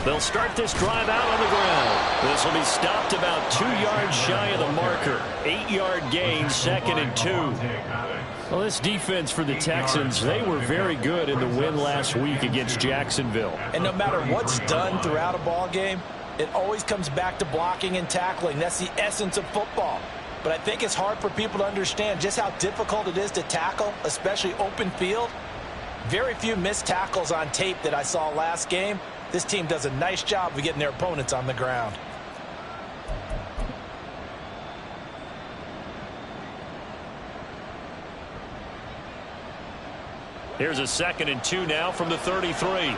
They'll start this drive out on the ground. This will be stopped about 2 yards shy of the marker. 8-yard gain, 2nd and 2. Well, this defense for the Texans, they were very good in the win last week against Jacksonville. And no matter what's done throughout a ball game, it always comes back to blocking and tackling. That's the essence of football. But I think it's hard for people to understand just how difficult it is to tackle, especially open field. Very few missed tackles on tape that I saw last game. This team does a nice job of getting their opponents on the ground. Here's a 2nd and 2 now from the 33.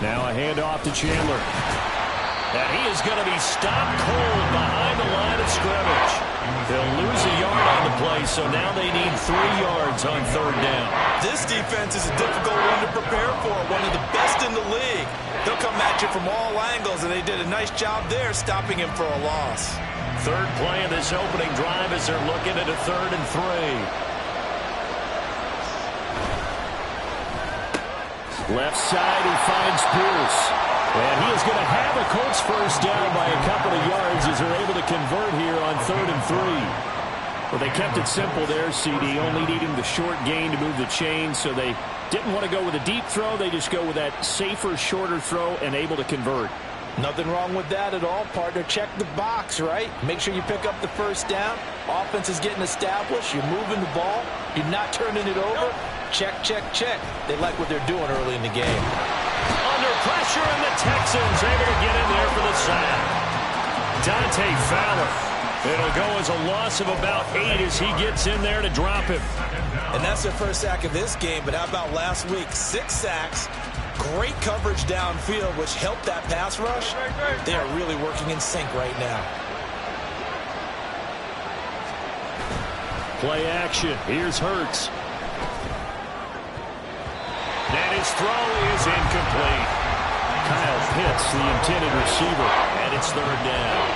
Now a handoff to Chandler. And he is going to be stopped cold behind the line of scrimmage. They'll lose a yard on the play, so now they need 3 yards on 3rd down. This defense is a difficult one to prepare for, one of the best in the league. They'll come at you from all angles, and they did a nice job there stopping him for a loss. 3rd play of this opening drive as they're looking at a 3rd and 3. Left side, he finds Pierce. And he is going to have a Colts first down by a couple of yards as they're able to convert here on 3rd and 3. Well, they kept it simple there, CD, only needing the short gain to move the chain, so they didn't want to go with a deep throw. They just go with that safer, shorter throw and able to convert. Nothing wrong with that at all, partner. Check the box, right? Make sure you pick up the first down. Offense is getting established. You're moving the ball. You're not turning it over. Check, check, check. They like what they're doing early in the game. Under pressure, and the Texans able to get in there for the sack. Dante Fowler. It'll go as a loss of about 8 as he gets in there to drop him. And that's their first sack of this game, but how about last week? 6 sacks. Great coverage downfield, which helped that pass rush. They are really working in sync right now. Play action. Here's Hurts. And his throw is incomplete. Kyle Pitts, the intended receiver, and it's 3rd down.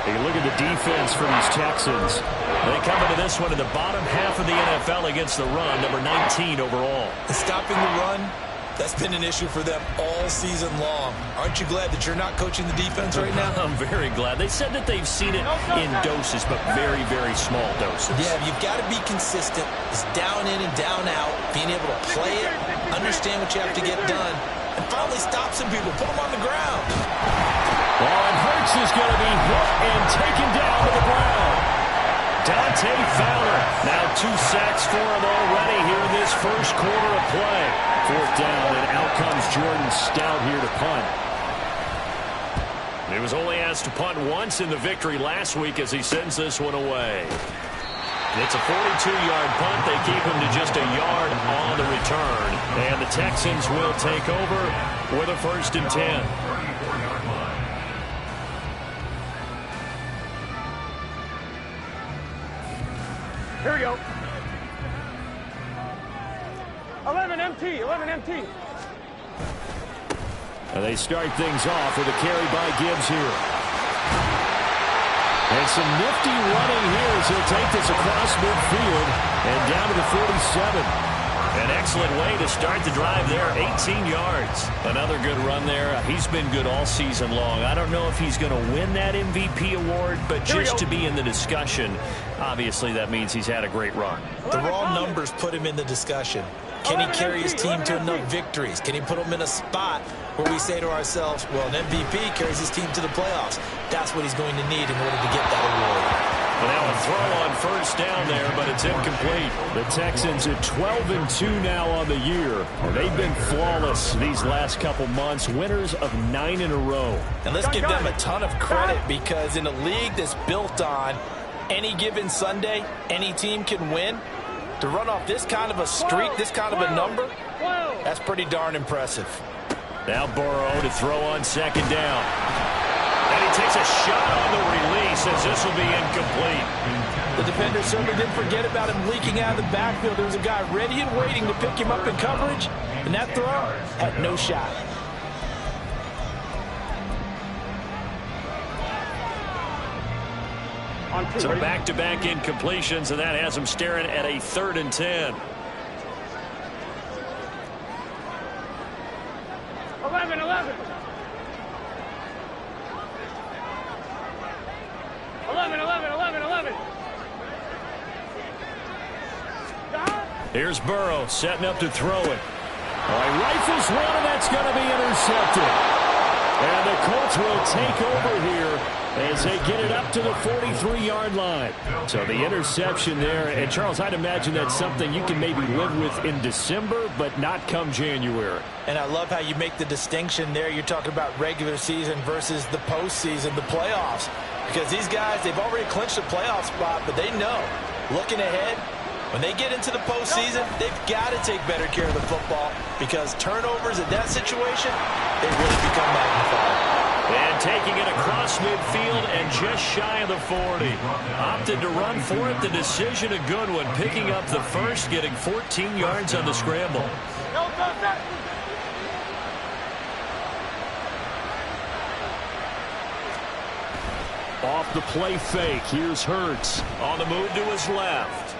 Hey, look at the defense for these Texans. They come into this one in the bottom half of the NFL against the run, number 19 overall. And stopping the run, that's been an issue for them all season long. Aren't you glad that you're not coaching the defense right now? I'm very glad. They said that they've seen it in doses, but very, very small doses. Yeah, you've got to be consistent. It's down in and down out, being able to play it, understand what you have to get done, and finally stop some people, put them on the ground. And Hurts is going to be hit and taken down to the ground. Dante Fowler, now 2 sacks for him already here in this first quarter of play. 4th down, and out comes Jordan Stout here to punt. He was only asked to punt once in the victory last week as he sends this one away. It's a 42-yard punt. They keep him to just a yard on the return. And the Texans will take over with a 1st and 10. Here we go. 11 MT, 11 MT. And they start things off with a carry by Gibbs here. And some nifty running here as he'll take this across midfield and down to the 47. An excellent way to start the drive there, 18 yards. Another good run there. He's been good all season long. I don't know if he's going to win that MVP award, but just to be in the discussion, obviously that means he's had a great run. The raw numbers put him in the discussion. Can he carry his team to enough victories? Can he put them in a spot where we say to ourselves, well, an MVP carries his team to the playoffs. That's what he's going to need in order to get that award. And now a throw on first down there, but it's incomplete. The Texans are 12-2 now on the year. They've been flawless these last couple months, winners of 9 in a row. And let's give them a ton of credit because in a league that's built on any given Sunday, any team can win. To run off this kind of a streak, this kind of a number, that's pretty darn impressive. Now Burrow to throw on 2nd down. And he takes a shot on the release as this will be incomplete. The defender certainly didn't forget about him leaking out of the backfield. There was a guy ready and waiting to pick him up in coverage, and that throw had no shot. So back-to-back incompletions, and that has him staring at a 3rd and 10. Here's Burrow setting up to throw it. He rifles one, and that's going to be intercepted. And the Colts will take over here as they get it up to the 43-yard line. So the interception there. And, Charles, I'd imagine that's something you can maybe live with in December, but not come January. And I love how you make the distinction there. You're talking about regular season versus the postseason, the playoffs. Because these guys, they've already clinched a playoff spot, but they know, looking ahead, when they get into the postseason, they've got to take better care of the football because turnovers in that situation, they really become magnified. And taking it across midfield and just shy of the 40. Opted to run for it. The decision a good one. Picking up the first, getting 14 yards on the scramble. Off the play fake. Here's Hurts. On the move to his left.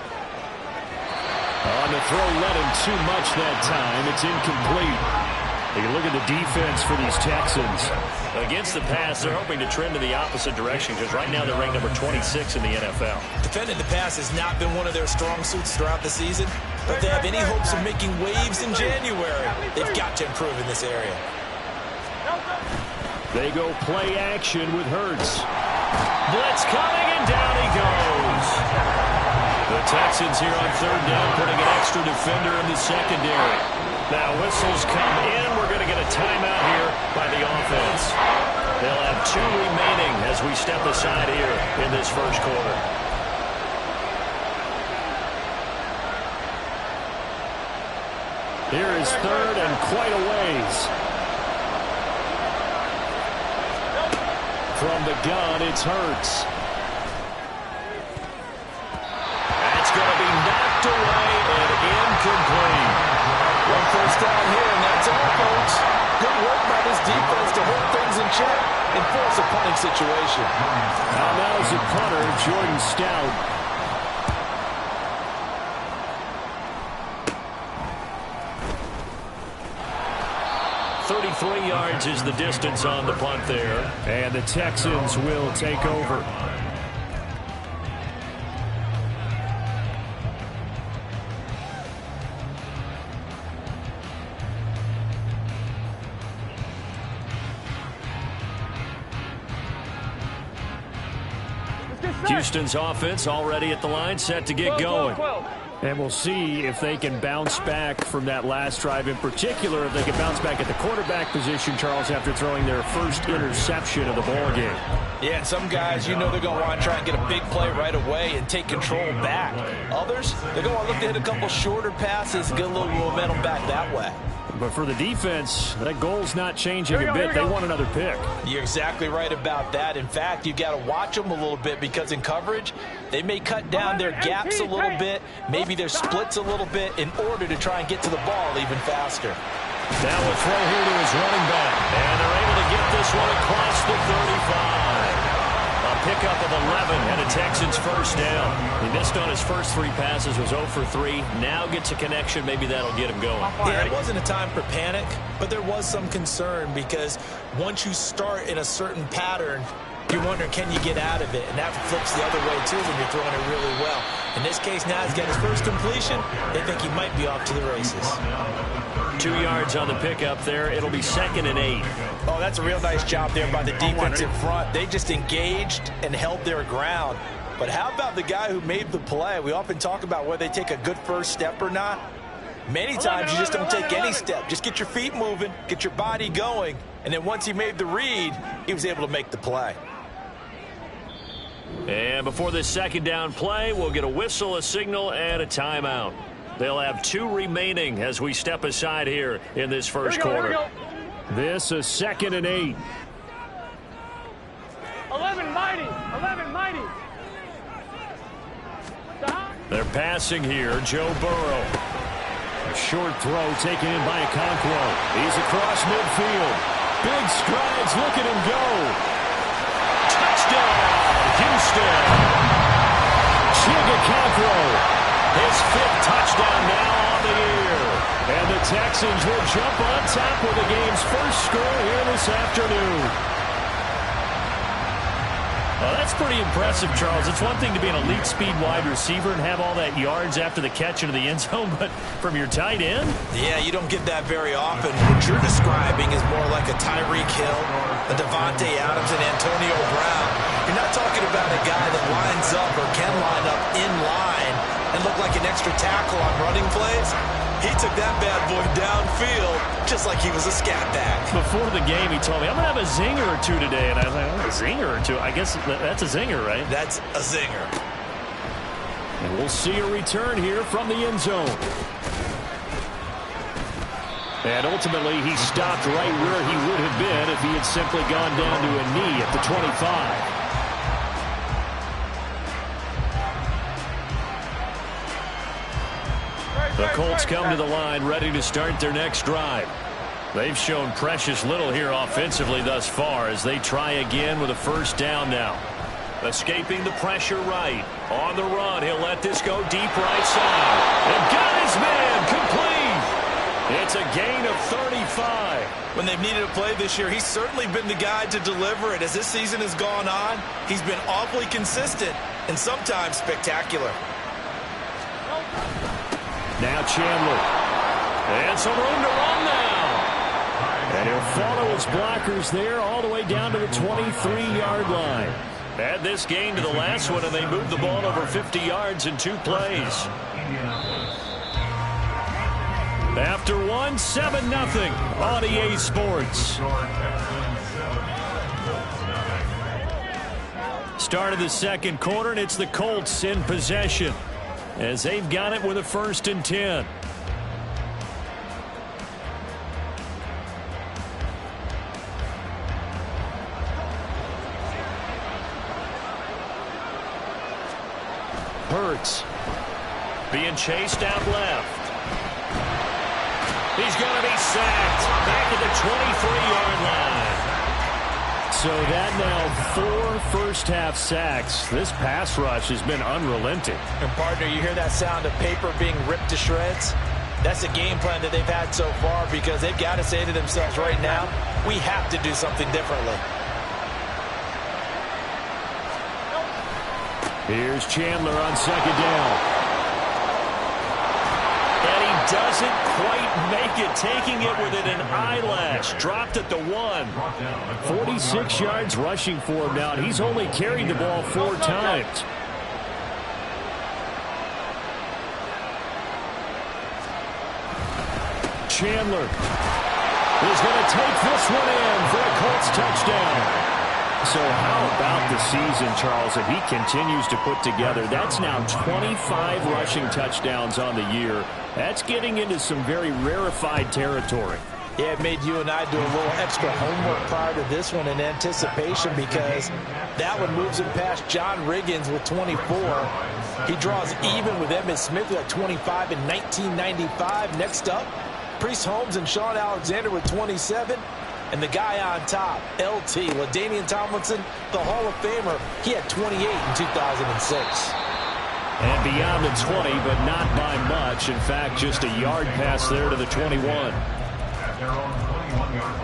On the throw, led him too much that time. It's incomplete. You look at the defense for these Texans. Against the pass, they're hoping to trend in the opposite direction because right now they're ranked number 26 in the NFL. Defending the pass has not been one of their strong suits throughout the season, but if they have any hopes of making waves in January, they've got to improve in this area. They go play action with Hurts. Blitz coming, and down he goes. The Texans here on third down, putting an extra defender in the secondary. Now whistles come in. We're going to get a timeout here by the offense. They'll have 2 remaining as we step aside here in this first quarter. Here is third and quite a ways. From the gun, it's Hurts. That's going to be knocked away and incomplete. One first down here, and that's all, folks. Good work by this defense to hold things in check and force a punting situation. Now is the punter, Jordan Stout. .33 yards is the distance on the punt there. And the Texans will take over. Houston's offense already at the line, set to get going. And we'll see if they can bounce back from that last drive, in particular if they can bounce back at the quarterback position, Charles, after throwing their first interception of the ball game. Yeah, and some guys, you know they're going to want to try and get a big play right away and take control back. Others, they're going to want to look to hit a couple shorter passes and get a little momentum back that way. But for the defense, that goal's not changing a bit. They want another pick. You're exactly right about that. In fact, you've got to watch them a little bit because in coverage, they may cut down their gaps a little bit, maybe their splits a little bit in order to try and get to the ball even faster. Now a throw here to his running back. And they're able to get this one across the 35. A pickup of 11 and a Texans first down. He missed on his first 3 passes, was 0 for 3. Now gets a connection. Maybe that'll get him going. Yeah, it wasn't a time for panic, but there was some concern because once you start in a certain pattern, you're wondering, can you get out of it? And that flips the other way, too, when you're throwing it really well. In this case, now he's got his first completion. They think he might be off to the races. 2 yards on the pickup there. It'll be 2nd and 8. Oh, that's a real nice job there by the defense in front. They just engaged and held their ground. But how about the guy who made the play? We often talk about whether they take a good first step or not. Many times you just don't take any step. Just get your feet moving, get your body going, and then once he made the read, he was able to make the play. And before this second down play, we'll get a whistle, a signal, and a timeout. They'll have 2 remaining as we step aside here in this first quarter. This is 2nd and 8. 11 mighty. 11 mighty. They're passing here. Joe Burrow. A short throw taken in by Okonkwo. He's across midfield. Big strides. Look at him go. Touchdown, Houston. Chig Okonkwo. His 5th touchdown now on the year. And the Texans will jump on top with the game's first score here this afternoon. Well, that's pretty impressive, Charles. It's one thing to be an elite speed wide receiver and have all that yards after the catch into the end zone, but from your tight end? Yeah, you don't get that very often. What you're describing is more like a Tyreek Hill, a Devontae Adams, and Antonio Brown. You're not talking about a guy that lines up or can line up in line and look like an extra tackle on running plays. He took that bad boy downfield just like he was a scat back. Before the game, he told me, I'm going to have a zinger or two today. And I was like, oh, a zinger or two? I guess that's a zinger, right? That's a zinger. And we'll see a return here from the end zone. And ultimately, he stopped right where he would have been if he had simply gone down to a knee at the 25. The Colts come to the line ready to start their next drive. They've shown precious little here offensively thus far as they try again with a first down now. Escaping the pressure right. On the run, he'll let this go deep right side. And got his man complete. It's a gain of 35. When they've needed a play this year, he's certainly been the guy to deliver it. As this season has gone on, he's been awfully consistent and sometimes spectacular. Now Chandler. And some room to run now. And he'll follow his blockers there all the way down to the 23-yard line. Add this gain to the last one, and they moved the ball over 50 yards in 2 plays. After one, 7-0 on EA Sports. Start of the second quarter, and it's the Colts in possession as they've got it with a 1st and 10. Hurts being chased out left. He's going to be sacked back at the 23-yard line. So that now 4 first-half sacks. This pass rush has been unrelenting. And, partner, you hear that sound of paper being ripped to shreds? That's a game plan that they've had so far because they've got to say to themselves right now, we have to do something differently. Here's Chandler on 2nd down. And he doesn't quite make it, taking it within an eyelash. Dropped at the 1. 46 yards rushing for him now. He's only carried the ball 4 times. Chandler is going to take this one in for a Colts touchdown. So how about the season, Charles, if he continues to put together? That's now 25 rushing touchdowns on the year. That's getting into some very rarefied territory. Yeah, it made you and I do a little extra homework prior to this one in anticipation because that one moves him past John Riggins with 24. He draws even with Emmitt Smith who had 25 in 1995. Next up, Priest Holmes and Sean Alexander with 27. And the guy on top, LT, LaDainian Tomlinson, the Hall of Famer, he had 28 in 2006. And beyond the 20, but not by much. In fact, just a yard pass there to the 21. At their own 21-yard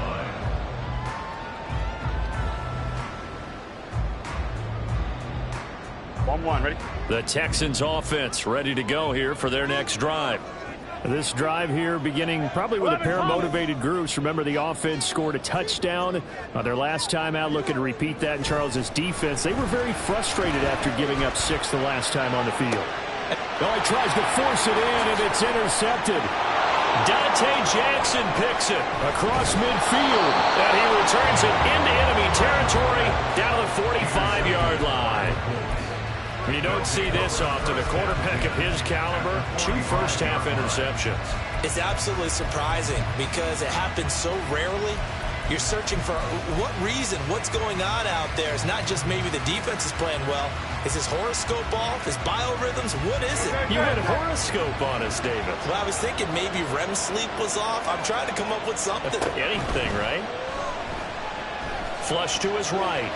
line. One, ready? The Texans offense ready to go here for their next drive. This drive here beginning probably with a pair of motivated groups. Remember, the offense scored a touchdown their last time out, looking to repeat that in Charles's defense. They were very frustrated after giving up 6 the last time on the field. Oh, he tries to force it in, and it's intercepted. Dante Jackson picks it across midfield, and he returns it into enemy territory down to the 45-yard line. You don't see this often. A quarterback of his caliber, 2 first-half interceptions. It's absolutely surprising because it happens so rarely. You're searching for what reason, what's going on out there. It's not just maybe the defense is playing well. Is his horoscope off? His biorhythms? What is it? You had a horoscope on us, David. Well, I was thinking maybe REM sleep was off. I'm trying to come up with something. Anything, right? Flush to his right.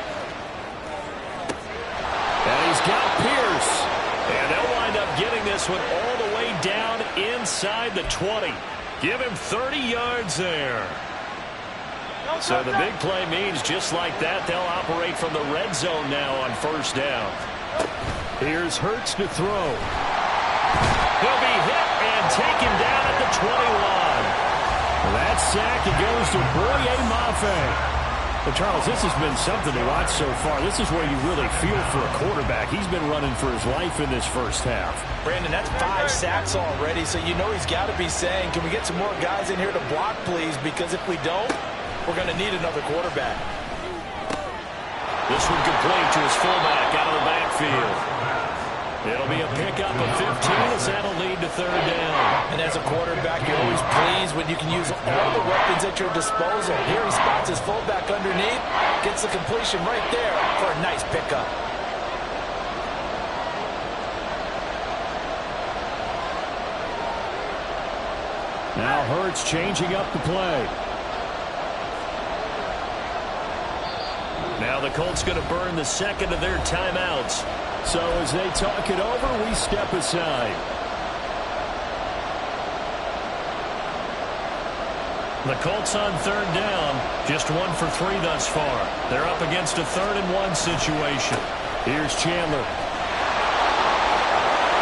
And he's got Pierce. And they'll wind up getting this one all the way down inside the 20. Give him 30 yards there. So the big play means just like that, they'll operate from the red zone now on first down. Here's Hurts to throw. He'll be hit and taken down at the 21. That sack, it goes to Boye Mafe. Well, Charles, this has been something to watch so far. This is where you really feel for a quarterback. He's been running for his life in this first half. Brandon, that's 5 sacks already, so you know he's got to be saying, can we get some more guys in here to block, please? Because if we don't, we're going to need another quarterback. This one complete to his fullback out of the backfield. It'll be a pickup of 15 as that'll lead to third down. And as a quarterback, you're always pleased when you can use all the weapons at your disposal. Here he spots his fullback underneath, gets the completion right there for a nice pickup. Now Hurts changing up the play. Now the Colts going to burn the second of their timeouts. So as they talk it over, we step aside. The Colts on third down, just 1 for 3 thus far. They're up against a 3rd-and-1 situation. Here's Chandler.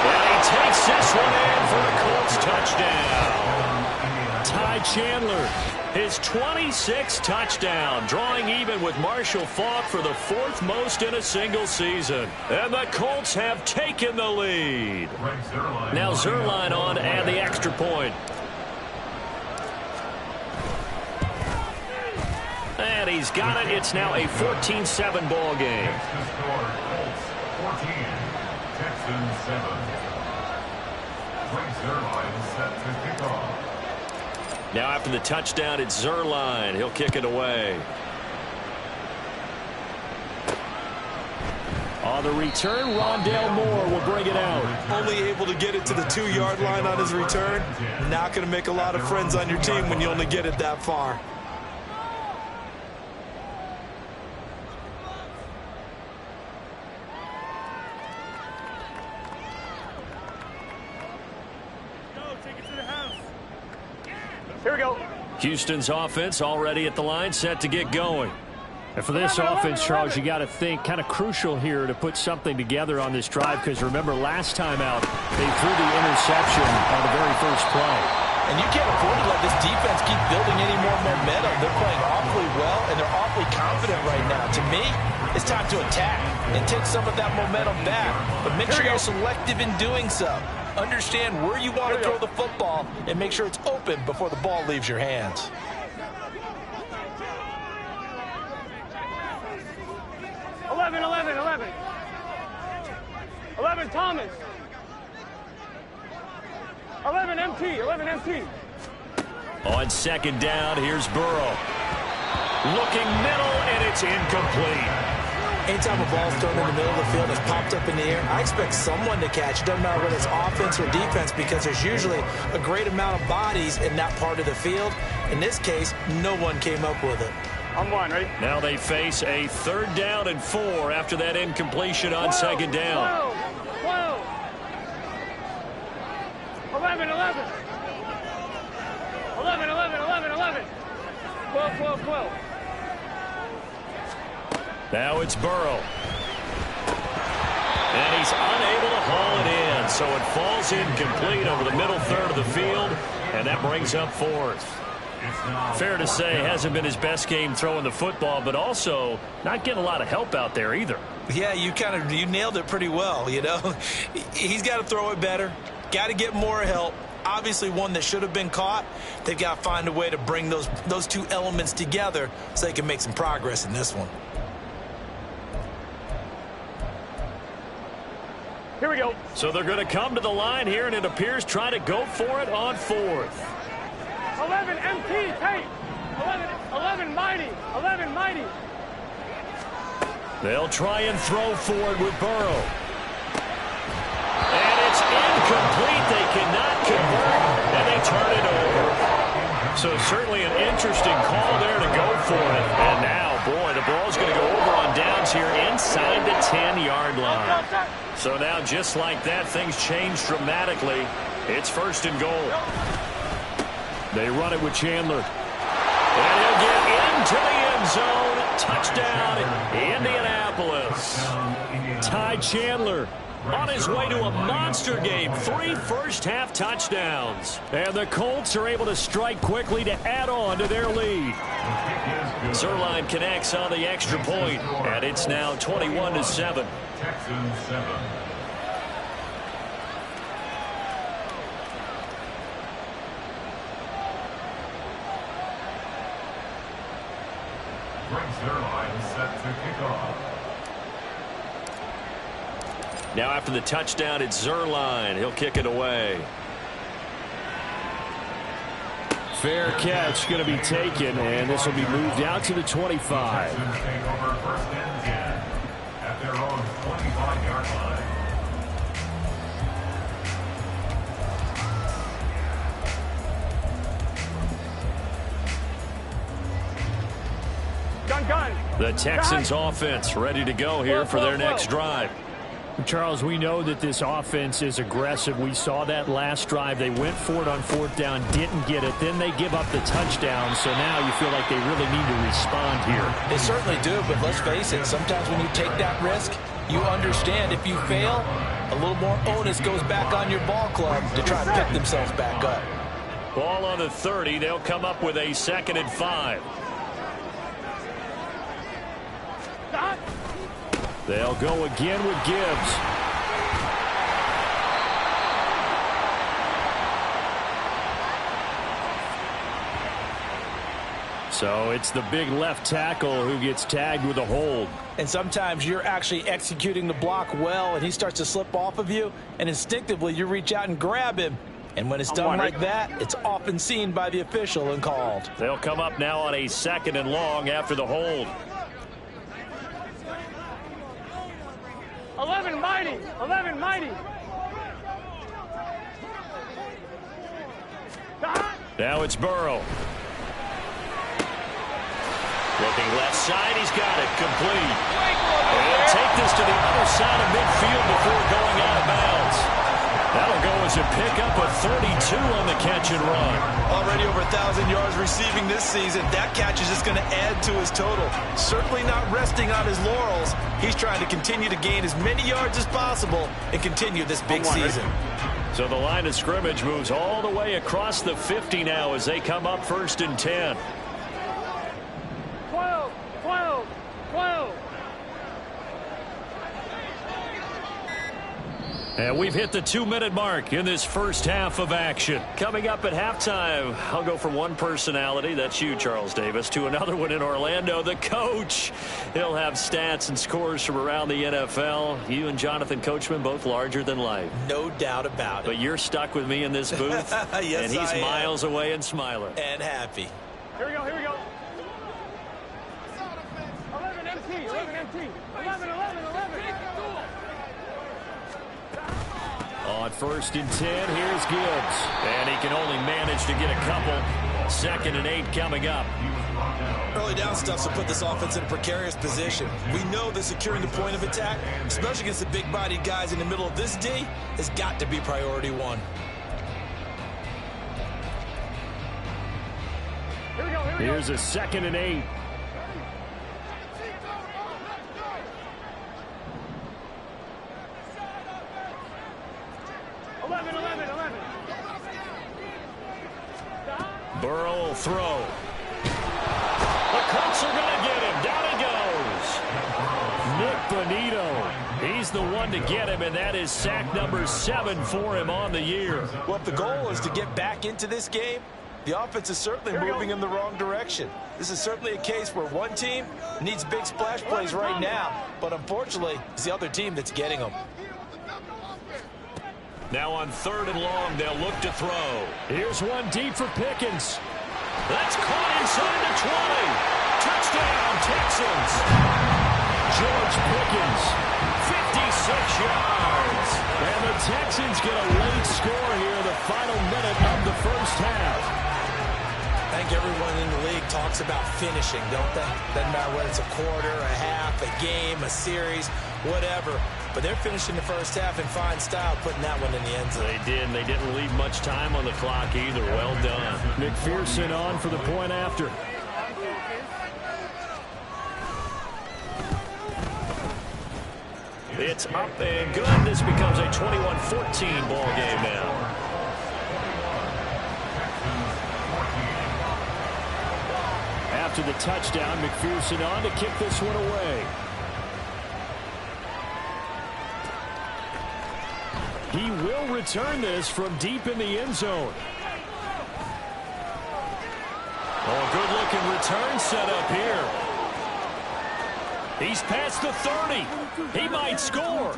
And he takes this one in for the Colts touchdown. Ty Chandler, his 26th touchdown, drawing even with Marshall Faulk for the 4th most in a single season. And the Colts have taken the lead. Now Zuerlein on to add the extra point. And he's got it. It's now a 14-7 ball game. Next to score, Colts 14, Texans 7. Greg Zuerlein set to kick off. Now after the touchdown, it's Zuerlein. He'll kick it away. On the return, Rondale Moore will bring it out. Only able to get it to the 2-yard line on his return. Not going to make a lot of friends on your team when you only get it that far. Here we go. Houston's offense already at the line, set to get going. And for this offense, Charles, you got to think kind of crucial here to put something together on this drive, because remember last time out, they threw the interception on the very first play. And you can't afford to let this defense keep building any more momentum. They're playing awfully well, and they're awfully confident right now. To me, it's time to attack and take some of that momentum back. But make sure you're selective in doing so. Understand where you want to throw the football and make sure it's open before the ball leaves your hands. Eleven, 11 Thomas. 11 MT. On second down, here's Burrow. Looking middle, and it's incomplete. Anytime a ball's thrown in the middle of the field, it's popped up in the air, I expect someone to catch. It doesn't matter whether it's offense or defense, because there's usually a great amount of bodies in that part of the field. In this case, no one came up with it. On one, right? Now they face a 3rd down and 4 after that incompletion on second down. 12. 11. 12. Now it's Burrow. And he's unable to haul it in, so it falls incomplete over the middle third of the field, and that brings up 4th. Fair to say, hasn't been his best game throwing the football, but also not getting a lot of help out there either. Yeah, you nailed it pretty well, you know. He's got to throw it better, got to get more help. Obviously one that should have been caught. They've got to find a way to bring those two elements together so they can make some progress in this one. Here we go. So they're going to come to the line here, and it appears trying to go for it on 4th. 11 MT, tape. 11 mighty. They'll try and throw for it with Burrow. And it's incomplete. They cannot convert, and they turn it over. So certainly an interesting call there to go for it. And now, boy, the ball's going to go over on downs here inside the 10-yard line. So now, just like that, things change dramatically. It's 1st and goal. They run it with Chandler. And he'll get into the end zone. Touchdown, Indianapolis. Ty Chandler on his way to a monster game. 3 first-half touchdowns. And the Colts are able to strike quickly to add on to their lead. Zuerlein connects on the extra point, and it's now 21-7. Texans 7. Greg Zuerlein set to kick off. Now after the touchdown, it's Zuerlein. He'll kick it away. Fair catch going to be taken, and this will be moved out to the 25. Texans take over first and 10 at their own 25-yard line. Gun. The Texans offense ready to go here for their next drive. Charles, we know that this offense is aggressive. We saw that last drive. They went for it on 4th down, didn't get it. Then they give up the touchdown. So now you feel like they really need to respond here. They certainly do, but let's face it, sometimes when you take that risk, you understand if you fail, a little more onus goes back on your ball club to try and pick themselves back up. Ball on the 30. They'll come up with a 2nd and 5. They'll go again with Gibbs. So it's the big left tackle who gets tagged with a hold. And sometimes you're actually executing the block well, and he starts to slip off of you, and instinctively you reach out and grab him. And when it's done like that, it's often seen by the official and called. They'll come up now on a 2nd and long after the hold. 11 mighty. Now it's Burrow. Looking left side, he's got it, complete. They'll take this to the other side of midfield before going out of bounds. That'll go as a pickup of 32 on the catch and run. Already over 1,000 yards receiving this season. That catch is just going to add to his total. Certainly not resting on his laurels. He's trying to continue to gain as many yards as possible and continue this big season. So the line of scrimmage moves all the way across the 50 now as they come up 1st and 10. 12. And we've hit the 2-minute mark in this first half of action. Coming up at halftime, I'll go from one personality, that's you, Charles Davis, to another one in Orlando, the coach. He'll have stats and scores from around the NFL. You and Jonathan Coachman, both larger than life. No doubt about it. But you're stuck with me in this booth. Yes, and he's I am. miles away and smiling. And happy. Here we go. 11 MT. 11. On 1st and 10, here's Gibbs. And he can only manage to get a couple. 2nd and 8 coming up. Early down stuff will put this offense in a precarious position. We know that securing the point of attack, especially against the big-bodied guys in the middle of this D, has got to be priority one. Here's a 2nd and 8. Burrow will throw. The Colts are going to get him. Down he goes. Nick Bonito. He's the one to get him, and that is sack number 7 for him on the year. Well, if the goal is to get back into this game, the offense is certainly moving in the wrong direction. This is certainly a case where one team needs big splash plays right now, but unfortunately, it's the other team that's getting them. Now on 3rd and long, they'll look to throw. Here's one deep for Pickens. That's caught inside the 20. Touchdown, Texans. George Pickens, 56 yards. and the Texans get a late score here in the final minute of the first half. I think everyone in the league talks about finishing, don't they? Doesn't matter whether it's a quarter, a half, a game, a series, whatever. But they're finishing the first half in fine style, putting that one in the end zone. They did, and they didn't leave much time on the clock either. Well done. McPherson on for the point after. It's up and good. This becomes a 21-14 ball game now. After the touchdown, McPherson on to kick this one away. He will return this from deep in the end zone. Oh, good-looking return set up here. He's past the 30. He might score.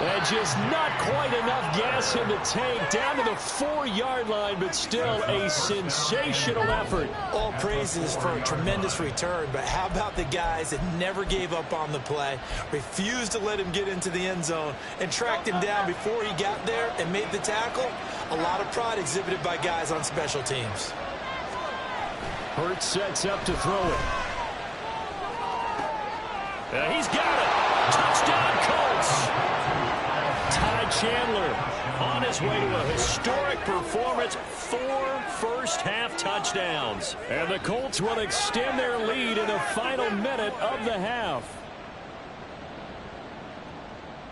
And just not quite enough gas in the tank, down to the 4-yard line, but still a sensational effort. All praises for a tremendous return, but how about the guys that never gave up on the play, refused to let him get into the end zone, and tracked him down before he got there and made the tackle? A lot of pride exhibited by guys on special teams. Hurts sets up to throw it. He's got it. Touchdown, Colts. Ty Chandler on his way to a historic performance, 4 first-half touchdowns. And the Colts will extend their lead in the final minute of the half.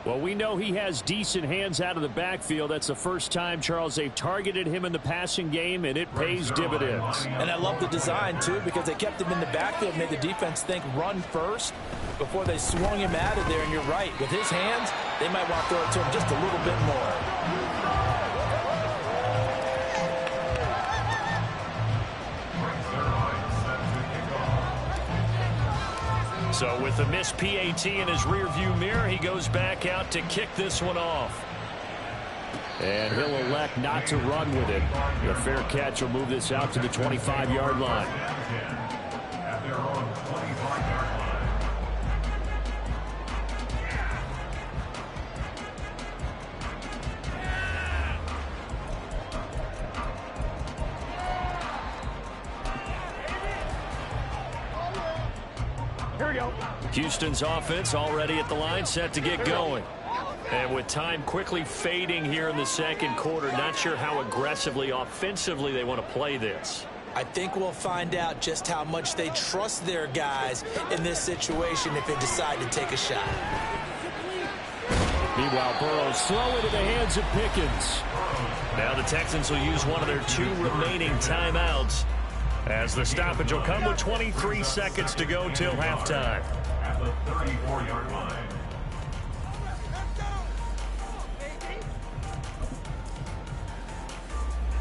Well, we know he has decent hands out of the backfield. That's the first time, Charles, they've targeted him in the passing game, and it pays dividends. And I love the design, too, because they kept him in the backfield, made the defense think run first before they swung him out of there. And you're right, with his hands, they might want to throw it to him just a little bit more. So with the missed PAT in his rearview mirror, he goes back out to kick this one off. And he'll elect not to run with it. The fair catch will move this out to the 25-yard line. At their own 25-yard line. Houston's offense already at the line, set to get going. And with time quickly fading here in the second quarter, not sure how aggressively, offensively they want to play this. I think we'll find out just how much they trust their guys in this situation if they decide to take a shot. Meanwhile, Burrow slow into the hands of Pickens. Now the Texans will use one of their 2 remaining timeouts, as the stoppage will come with 23 seconds to go till halftime. At the 34-yard line.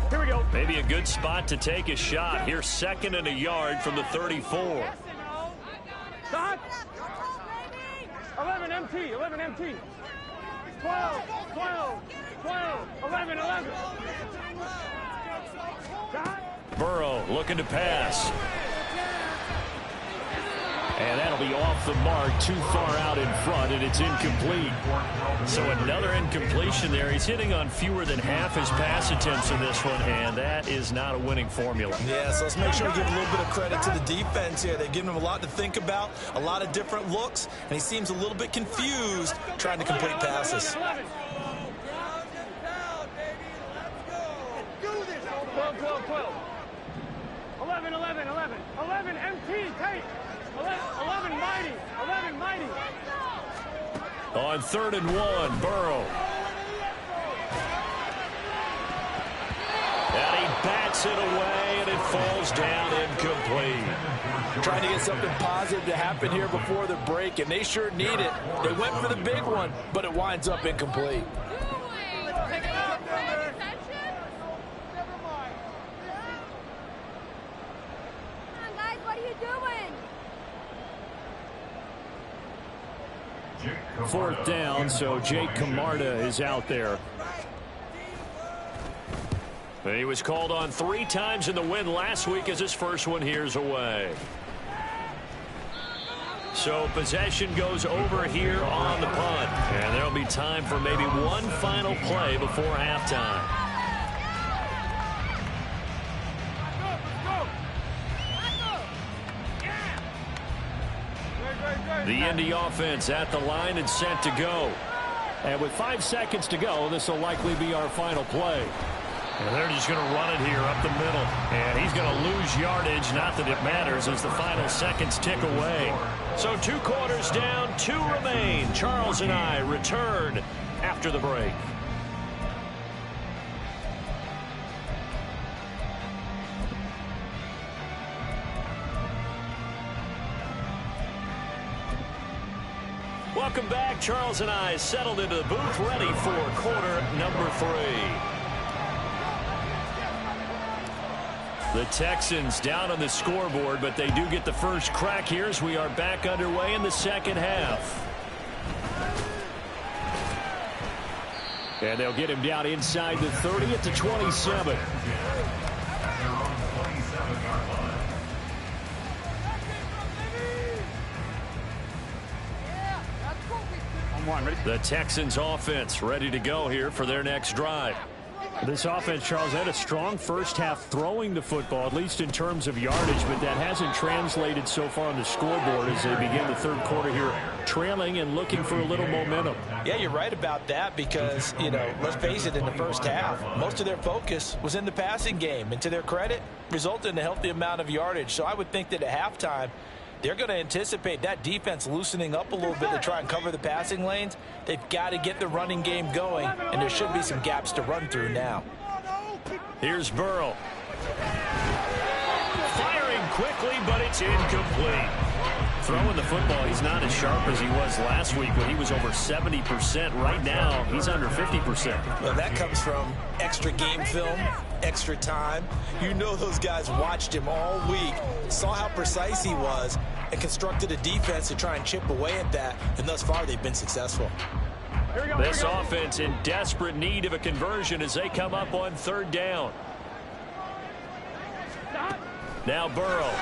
Here we go. Maybe a good spot to take a shot. Here's 2nd and a yard from the 34. Stop. 11 MT, 11 MT. 12, 12, 12, 11, 11. Stop. Burrow looking to pass. And that'll be off the mark, too far out in front, and it's incomplete. So another incompletion there. He's hitting on fewer than half his pass attempts in this one, and that is not a winning formula. Yeah, so let's make sure we give a little bit of credit to the defense here. They've given him a lot to think about, a lot of different looks, and he seems a little bit confused trying to complete passes. 12, 12, 12. 11, 11, 11. 11 MT, take. 11 mighty. 11 mighty. On 3rd and 1, Burrow. And he bats it away, and it falls down incomplete. Trying to get something positive to happen here before the break, and they sure need it. They went for the big one, but it winds up incomplete. Fourth down, so Jake Camarda is out there. And he was called on 3 times in the win last week, as his first one here's away. So possession goes over here on the punt. And there'll be time for maybe one final play before halftime. The Indy offense at the line and set to go. And with 5 seconds to go, this will likely be our final play. And they're just going to run it here up the middle. And he's going to lose yardage. Not that it matters as the final seconds tick away. So 2 quarters down, 2 remain. Charles and I return after the break. Welcome back. Charles and I settled into the booth, ready for quarter number 3. The Texans down on the scoreboard, but they do get the first crack here as we are back underway in the second half. And they'll get him down inside the 30 at the 27. The Texans offense ready to go here for their next drive. This offense, Charles, had a strong first half throwing the football, at least in terms of yardage, but that hasn't translated so far on the scoreboard as they begin the third quarter here, trailing and looking for a little momentum. Yeah, you're right about that because, let's face it, in the first half, most of their focus was in the passing game. And to their credit, resulted in a healthy amount of yardage. So I would think that at halftime, they're going to anticipate that defense loosening up a little bit to try and cover the passing lanes. They've got to get the running game going, and there should be some gaps to run through now. Here's Burrow. Firing quickly, but it's incomplete. Throwing the football, he's not as sharp as he was last week when he was over 70%. Right now, he's under 50%. Well, that comes from extra game film, extra time. Those guys watched him all week, saw how precise he was, and constructed a defense to try and chip away at that, and thus far they've been successful. This offense in desperate need of a conversion as they come up on third down. Now Burrow.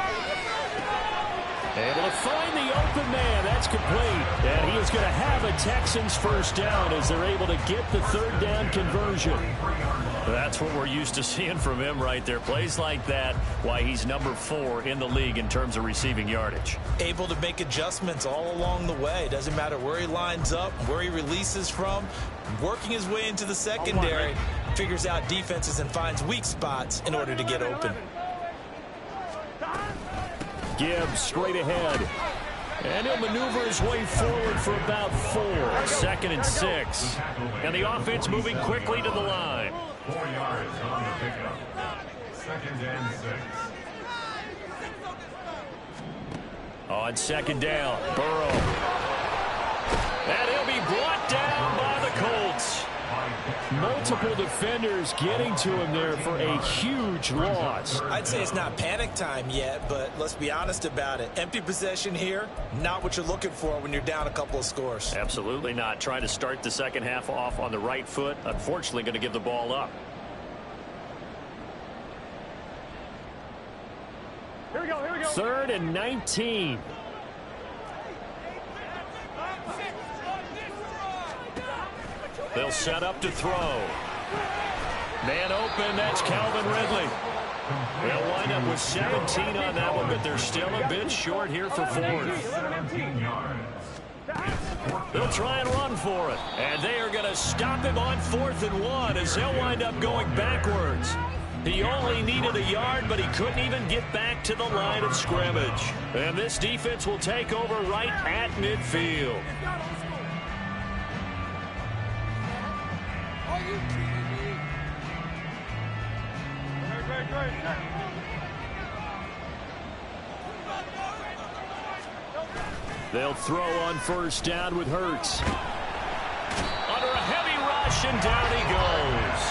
Able to find the open man. That's complete. And he is going to have a Texans first down as they're able to get the third down conversion. That's what we're used to seeing from him right there. Plays like that, why he's number 4 in the league in terms of receiving yardage. Able to make adjustments all along the way. Doesn't matter where he lines up, where he releases from. Working his way into the secondary. Figures out defenses and finds weak spots in order to get open. Gibbs straight ahead. And he'll maneuver his way forward for about 4. 2nd and 6. And the offense moving quickly to the line. 4 yards on the pickup. 2nd and 6. On 2nd down, Burrow. And he'll be brought down by the Colts. Multiple defenders getting to him there for a huge loss. I'd say it's not panic time yet, but let's be honest about it. Empty possession here, not what you're looking for when you're down a couple of scores. Absolutely not. Trying to start the second half off on the right foot. Unfortunately, going to give the ball up. Here we go, here we go. 3rd and 19. They'll set up to throw. Man open, that's Calvin Ridley. They'll wind up with 17 on that one, but they're still a bit short here for 4th. They'll try and run for it. And they are going to stop him on 4th and 1 as they'll wind up going backwards. He only needed a yard, but he couldn't even get back to the line of scrimmage. And this defense will take over right at midfield. They'll throw on first down with Hurts. Under a heavy rush, and down he goes.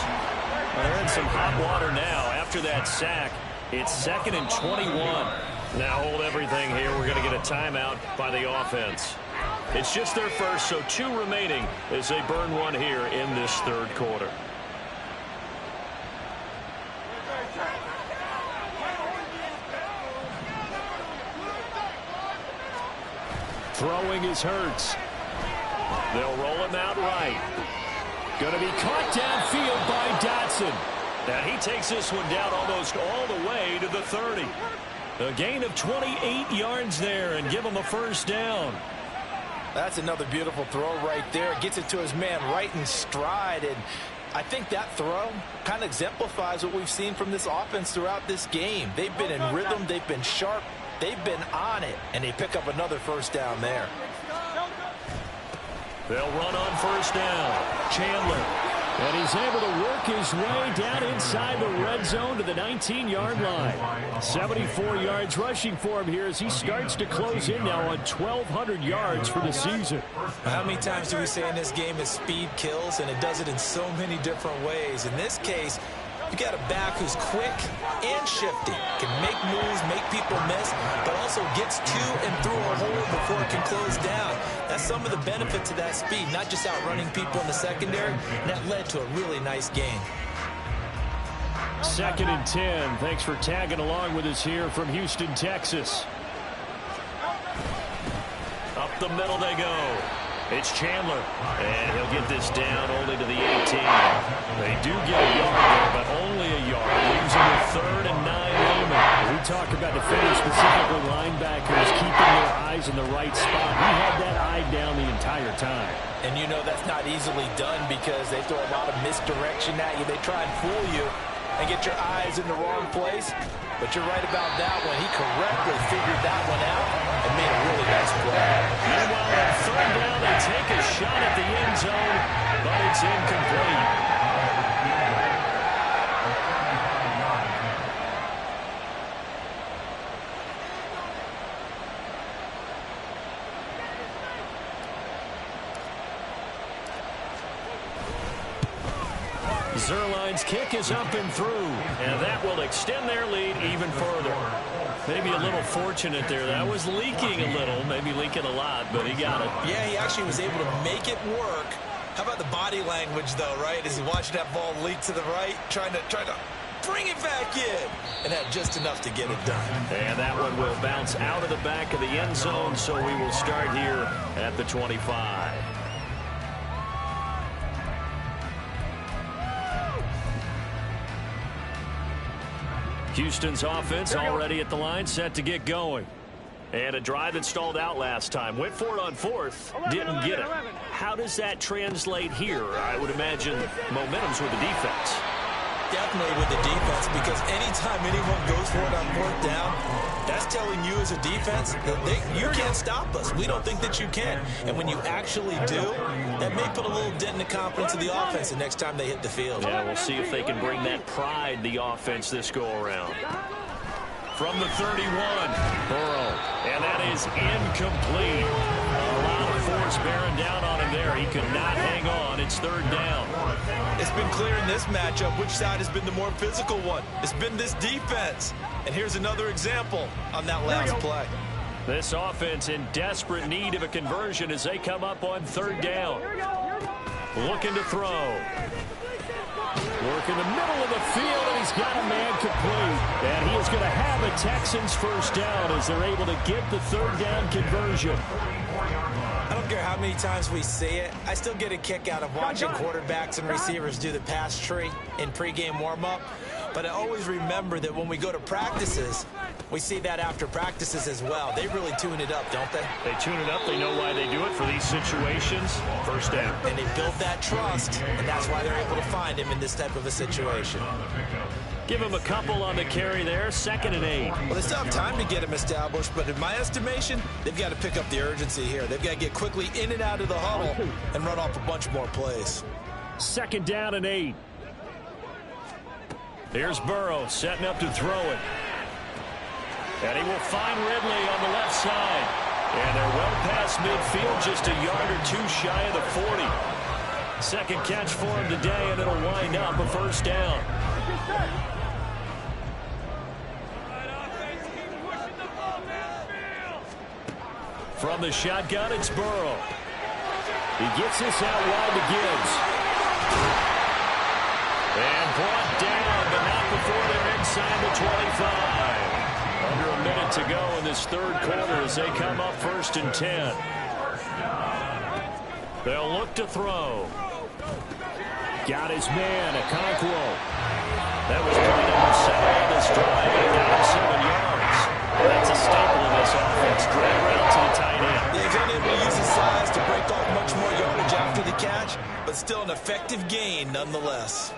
They're in some hot water now after that sack. It's 2nd and 21. Now hold everything here. We're going to get a timeout by the offense. It's just their first, so 2 remaining as they burn one here in this third quarter. Throwing is Hurts. They'll roll him out right. Going to be caught downfield by Dotson. Now he takes this one down almost all the way to the 30. A gain of 28 yards there and give him a first down. That's another beautiful throw right there. Gets it to his man right in stride. And I think that throw kind of exemplifies what we've seen from this offense throughout this game. They've been in rhythm, they've been sharp, they've been on it, and they pick up another first down there. They'll run on first down. Chandler. And he's able to work his way down inside the red zone to the 19-yard line. 74 yards rushing for him here as he starts to close in now on 1,200 yards for the season. How many times do we say in this game is speed kills, and it does it in so many different ways. In this case, you got a back who's quick and shifty, can make moves, make people miss, but also gets to and through a hole before it can close down. That's some of the benefits of that speed, not just outrunning people in the secondary, and that led to a really nice game. 2nd and 10. Thanks for tagging along with us here from Houston, Texas. Up the middle they go. It's Chandler, and he'll get this down only to the 18. They do get a yard there, but only a yard. Leaves them with 3rd and 9 limit. We talk about defenders, specifically linebackers, keeping their eyes in the right spot. He had that eye down the entire time. And you know that's not easily done because they throw a lot of misdirection at you. They try and fool you and get your eyes in the wrong place. But you're right about that one. He correctly figured that one out and made a really nice play. Meanwhile, on 3rd down, they take a shot at the end zone, but it's incomplete. Zerline's kick is up and through, and that will extend their lead even further. Maybe a little fortunate there. That was leaking a little, maybe leaking a lot, but he got it. Yeah, he actually was able to make it work. How about the body language, though, right? As he watched that ball leak to the right, trying to bring it back in, and had just enough to get it done. And that one will bounce out of the back of the end zone, so we will start here at the 25. Houston's offense already at the line, set to get going. And a drive that stalled out last time. Went for it on 4th, didn't get it. How does that translate here? I would imagine momentum's with the defense. Definitely with the defense, because anytime anyone goes for it on 4th down, that's telling you as a defense that you can't stop us. We don't think that you can. And when you actually do, that may put a little dent in the confidence of the offense the next time they hit the field. Yeah, we'll see if they can bring that pride, the offense, this go-around. From the 31, Burrow, and that is incomplete. A lot of force bearing down on him there. He could not hang on. It's 3rd down. It's been clear in this matchup which side has been the more physical one. It's been this defense. And here's another example on that last play. This offense in desperate need of a conversion as they come up on 3rd down. Looking to throw. Work in the middle of the field, and he's got a man complete. And he is going to have a Texans first down as they're able to get the 3rd down conversion. I don't care how many times we see it. I still get a kick out of watching quarterbacks and receivers do the pass tree in pregame warm-up. But I always remember that when we go to practices, we see that after practices as well. They really tune it up, don't they? They tune it up. They know why they do it for these situations. First down. And they build that trust, and that's why they're able to find him in this type of a situation. Give him a couple on the carry there. 2nd and 8. Well, they still have time to get him established, but in my estimation, they've got to pick up the urgency here. They've got to get quickly in and out of the huddle and run off a bunch more plays. 2nd down and 8. Here's Burrow setting up to throw it. And he will find Ridley on the left side. And they're well past midfield, just a yard or two shy of the 40. Second catch for him today, and it'll wind up a first down. From the shotgun, it's Burrow. He gets this out wide to Gibbs. And brought down, but not before they're inside the 25. Under a minute to go in this 3rd quarter as they come up 1st and 10. They'll look to throw. Got his man, Okonkwo. That was played on the center of this drive, and got him 7 yards. That's a staple of this offense. Drag route to the tight end. He's unable to use his size to break off much more yardage after the catch. much, but still an effective gain nonetheless.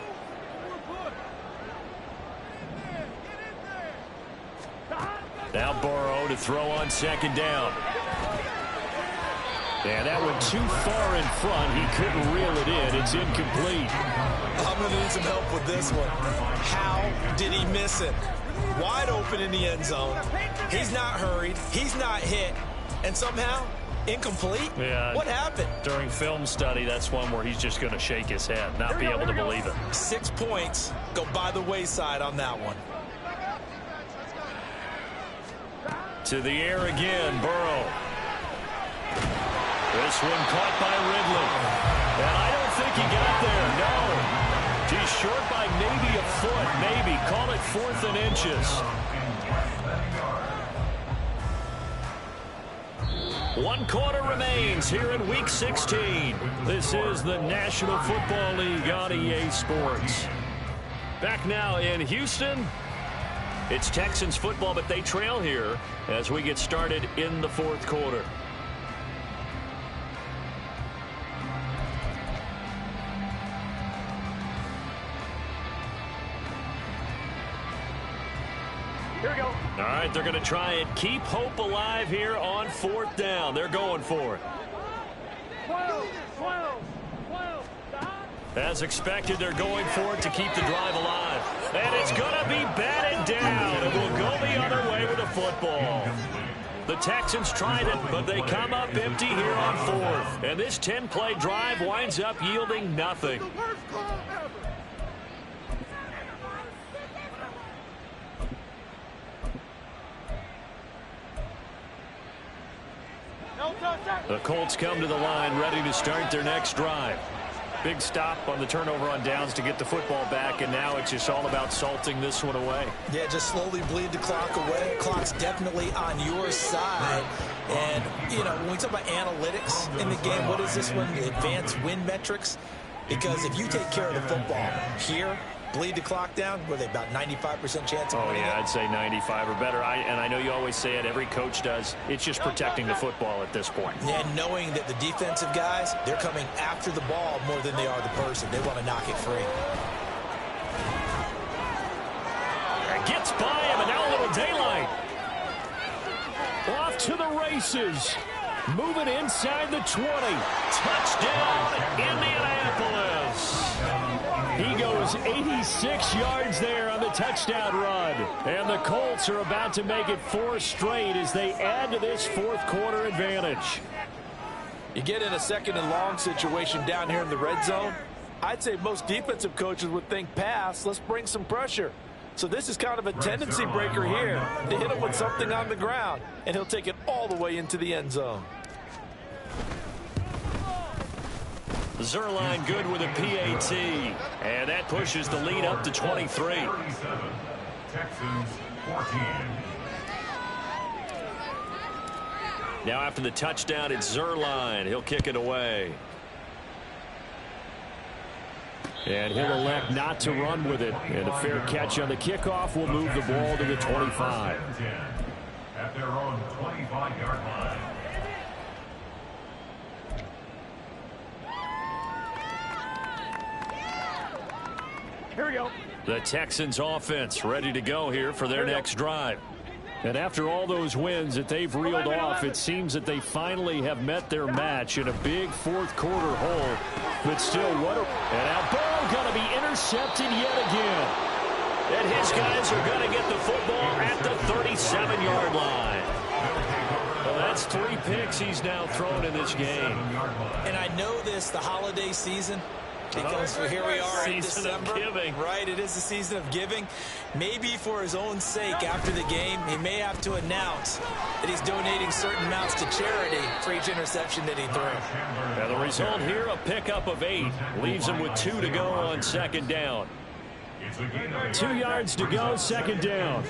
Now Burrow to throw on second down. And that went too far in front. He couldn't reel it in. It's incomplete. I'm going to need some help with this one. How did he miss it? Wide open in the end zone. He's not hurried. He's not hit. And somehow, incomplete? Yeah. What happened? During film study, that's one where he's just going to shake his head, not be able to believe it. 6 points go by the wayside on that one. To the air again, Burrow. This one caught by Ridley. And I don't think he got there, no. He's short by maybe a foot, maybe. Call it 4th and inches. 1 quarter remains here in Week 16. This is the National Football League on EA Sports. Back now in Houston. It's Texans football, but they trail here as we get started in the 4th quarter. Here we go. All right, they're going to try and keep hope alive here on 4th down. They're going for it. 12. As expected, they're going for it to keep the drive alive. And it's going to be batted down. It will go the other way with the football. The Texans tried it, but they come up empty here on 4th. And this 10-play drive winds up yielding nothing. The Colts come to the line ready to start their next drive. Big stop on the turnover on downs to get the football back, and now it's just all about salting this one away. Yeah, just slowly bleed the clock away. Clock's definitely on your side. And, you know, when we talk about analytics in the game, what is this one? The advanced win metrics? Because if you take care of the football here, bleed the clock down, were they about 95% chance of winning? Oh, yeah, I'd say 95 or better. And I know you always say it, every coach does. It's just protecting the football at this point. Yeah, knowing that the defensive guys, they're coming after the ball more than they are the person. They want to knock it free. Gets by him, and now a little daylight. Off to the races. Moving inside the 20. Touchdown, Indianapolis. He goes 86 yards there on the touchdown run. And the Colts are about to make it 4 straight as they add to this 4th quarter advantage. You get in a 2nd and long situation down here in the red zone. I'd say most defensive coaches would think pass. Let's bring some pressure. So this is kind of a tendency breaker here to hit him with something on the ground. And he'll take it all the way into the end zone. Zuerlein good with a PAT. And that pushes the lead up to 23. Texans 14. Now after the touchdown, it's Zuerlein. He'll kick it away. And he'll elect not to run with it. And a fair catch on the kickoff will move the ball to the 25. At their own 25-yard line. Here we go. The Texans offense ready to go here for their next drive. And after all those wins that they've reeled off, it seems that they finally have met their match in a big 4th quarter hole. But still, and now Burrow going to be intercepted yet again. And his guys are going to get the football at the 37-yard line. Well, that's 3 picks he's now thrown in this game. And I know this, the holiday season, because here we are in December. Right, it is the season of giving. Maybe for his own sake after the game, he may have to announce that he's donating certain amounts to charity for each interception that he threw. Now the result here, a pickup of 8. Leaves him with 2 to go on 2nd down. 2 yards to go, 2nd down.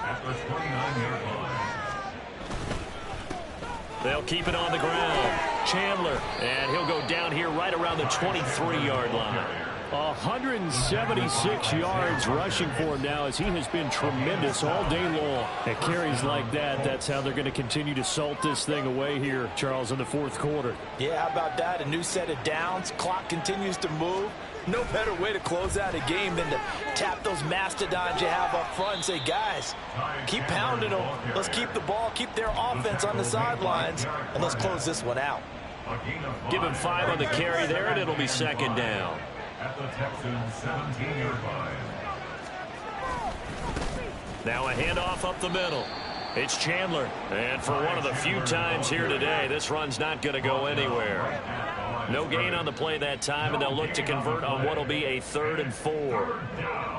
At the 29-yard line. They'll keep it on the ground. Chandler, and he'll go down here right around the 23-yard line. 176 yards rushing for him now as he has been tremendous all day long. At carries like that, that's how they're going to continue to salt this thing away here, Charles, in the fourth quarter. Yeah, how about that? A new set of downs. Clock continues to move. No better way to close out a game than to tap those mastodons you have up front and say, guys, keep pounding them. Let's keep the ball, keep their offense on the sidelines, and let's close this one out. Give him 5 on the carry there, and it'll be second down. At the Texans' 17-yard line. Now a handoff up the middle. It's Chandler. And for one of the few times here today, this run's not going to go anywhere. No gain on the play that time, and they'll look to convert on what will be a 3rd and 4.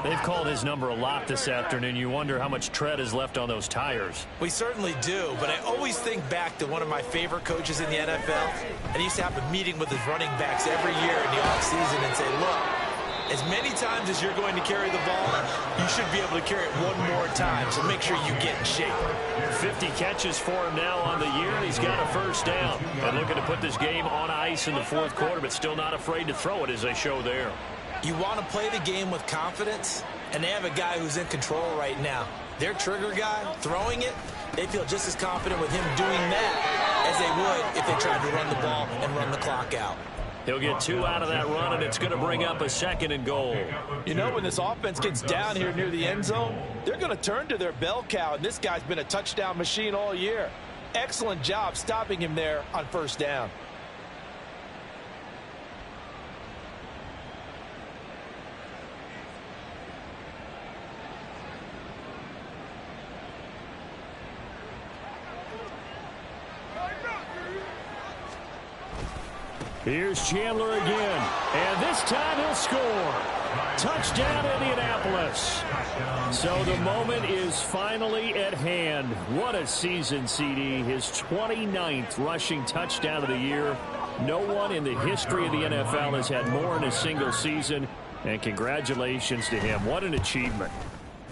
They've called his number a lot this afternoon. You wonder how much tread is left on those tires. We certainly do, but I always think back to one of my favorite coaches in the NFL, and he used to have a meeting with his running backs every year in the offseason and say, look, as many times as you're going to carry the ball, you should be able to carry it one more time, so make sure you get in shape. 50 catches for him now on the year, and he's got a first down. And looking to put this game on ice in the fourth quarter, but still not afraid to throw it as they show there. You want to play the game with confidence, and they have a guy who's in control right now. Their trigger guy, throwing it, they feel just as confident with him doing that as they would if they tried to run the ball and run the clock out. He'll get 2 out of that run, and it's going to bring up a 2nd and goal. You know, when this offense gets down here near the end zone, they're going to turn to their bell cow, and this guy's been a touchdown machine all year. Excellent job stopping him there on first down. Here's Chandler again, and this time he'll score. Touchdown, Indianapolis. So the moment is finally at hand. What a season, CD. His 29th rushing touchdown of the year. No one in the history of the NFL has had more in a single season, and congratulations to him. What an achievement.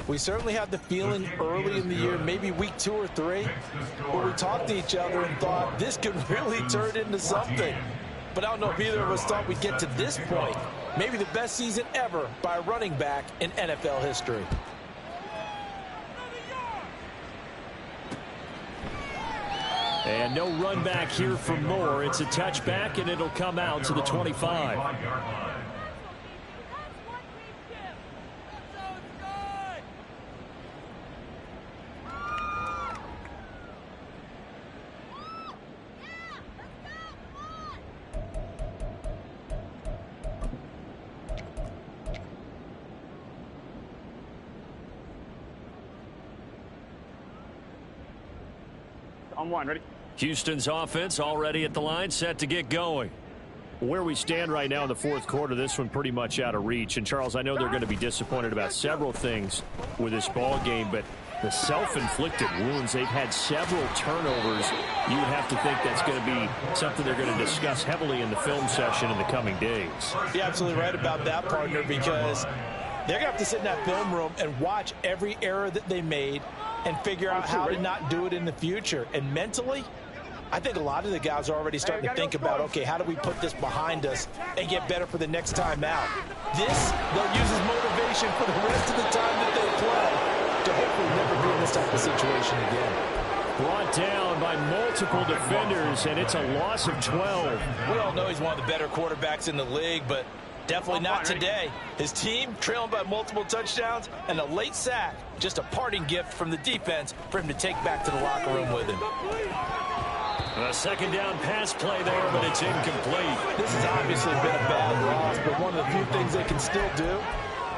We certainly had the feeling early in the year, maybe week 2 or 3, where we talked to each other and thought this could really turn into something. But I don't know if either of us thought we'd get to this point. Maybe the best season ever by a running back in NFL history. And no run back here for Moore. It's a touchback, and it'll come out to the 25. On 1, ready? Houston's offense already at the line, set to get going. Where we stand right now in the fourth quarter, this one pretty much out of reach. And, Charles, I know they're going to be disappointed about several things with this ball game, but the self-inflicted wounds, they've had several turnovers. You would have to think that's going to be something they're going to discuss heavily in the film session in the coming days. You're absolutely right about that, partner, because they're going to have to sit in that film room and watch every error that they made and figure out how to not do it in the future. And mentally, I think a lot of the guys are already starting to think about, okay, how do we put this behind us and get better for the next time out? This, they'll use as motivation for the rest of the time that they play to hopefully never be in this type of situation again. Brought down by multiple defenders, and it's a loss of 12. We all know he's one of the better quarterbacks in the league, but definitely not today. His team trailing by multiple touchdowns and a late sack. Just a parting gift from the defense for him to take back to the locker room with him. A second down pass play there, but it's incomplete. This has obviously been a bad loss, but one of the few things they can still do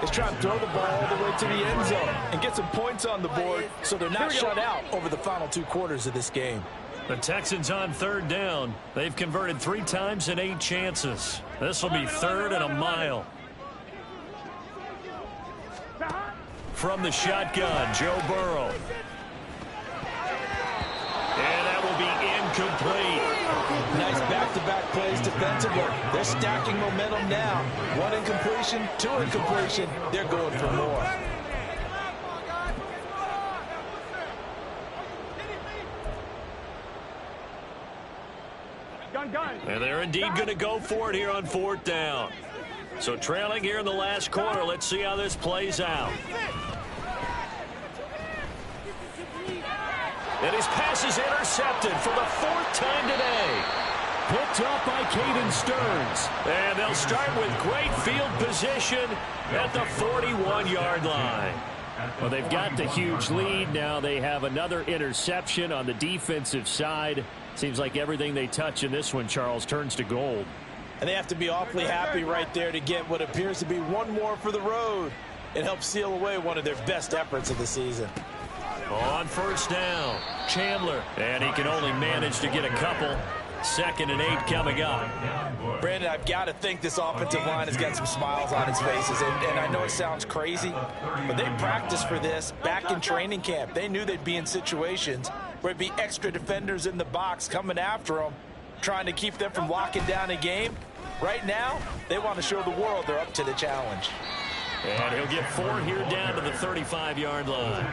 is try and throw the ball all the way to the end zone and get some points on the board so they're not shut out over the final 2 quarters of this game. The Texans on third down. They've converted 3 times in 8 chances. This will be 3rd and a mile. From the shotgun, Joe Burrow. And that will be incomplete. Nice back-to-back plays defensively. They're stacking momentum now. 1 incompletion, 2 incompletion. They're going for more. Gun. And they're indeed going to go for it here on 4th down. So trailing here in the last quarter. Let's see how this plays out. And his pass is intercepted for the 4th time today. Picked up by Caden Stearns. And they'll start with great field position at the 41-yard line. Well, they've got the huge lead. Now they have another interception on the defensive side. Seems like everything they touch in this one, Charles, turns to gold. And they have to be awfully happy right there to get what appears to be one more for the road. It helps seal away one of their best efforts of the season. On first down, Chandler. And he can only manage to get a couple. 2nd and 8 coming up. Brandon, I've got to think this offensive line has got some smiles on its faces. And I know it sounds crazy, but they practiced for this back in training camp. They knew they'd be in situations where it'd be extra defenders in the box coming after them, trying to keep them from locking down a game. Right now, they want to show the world they're up to the challenge. And he'll get 4 here down to the 35-yard line.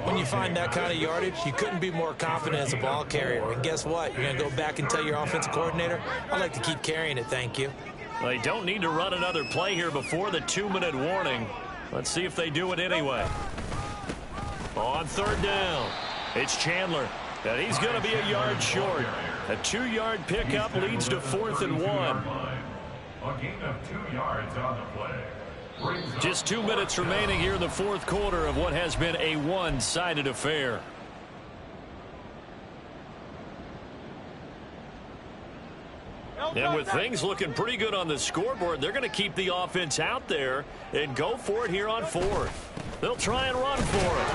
When you find that kind of yardage, you couldn't be more confident as a ball carrier. And guess what? You're going to go back and tell your offensive coordinator, I'd like to keep carrying it, thank you. They don't need to run another play here before the 2-minute warning. Let's see if they do it anyway. On 3rd down, it's Chandler. And he's going to be a yard short. A 2-yard pickup leads to 4th and 1. A gain of 2 yards on the play. Just 2 minutes remaining here in the 4th quarter of what has been a one-sided affair. And with things looking pretty good on the scoreboard, they're going to keep the offense out there and go for it here on 4th. They'll try and run for it.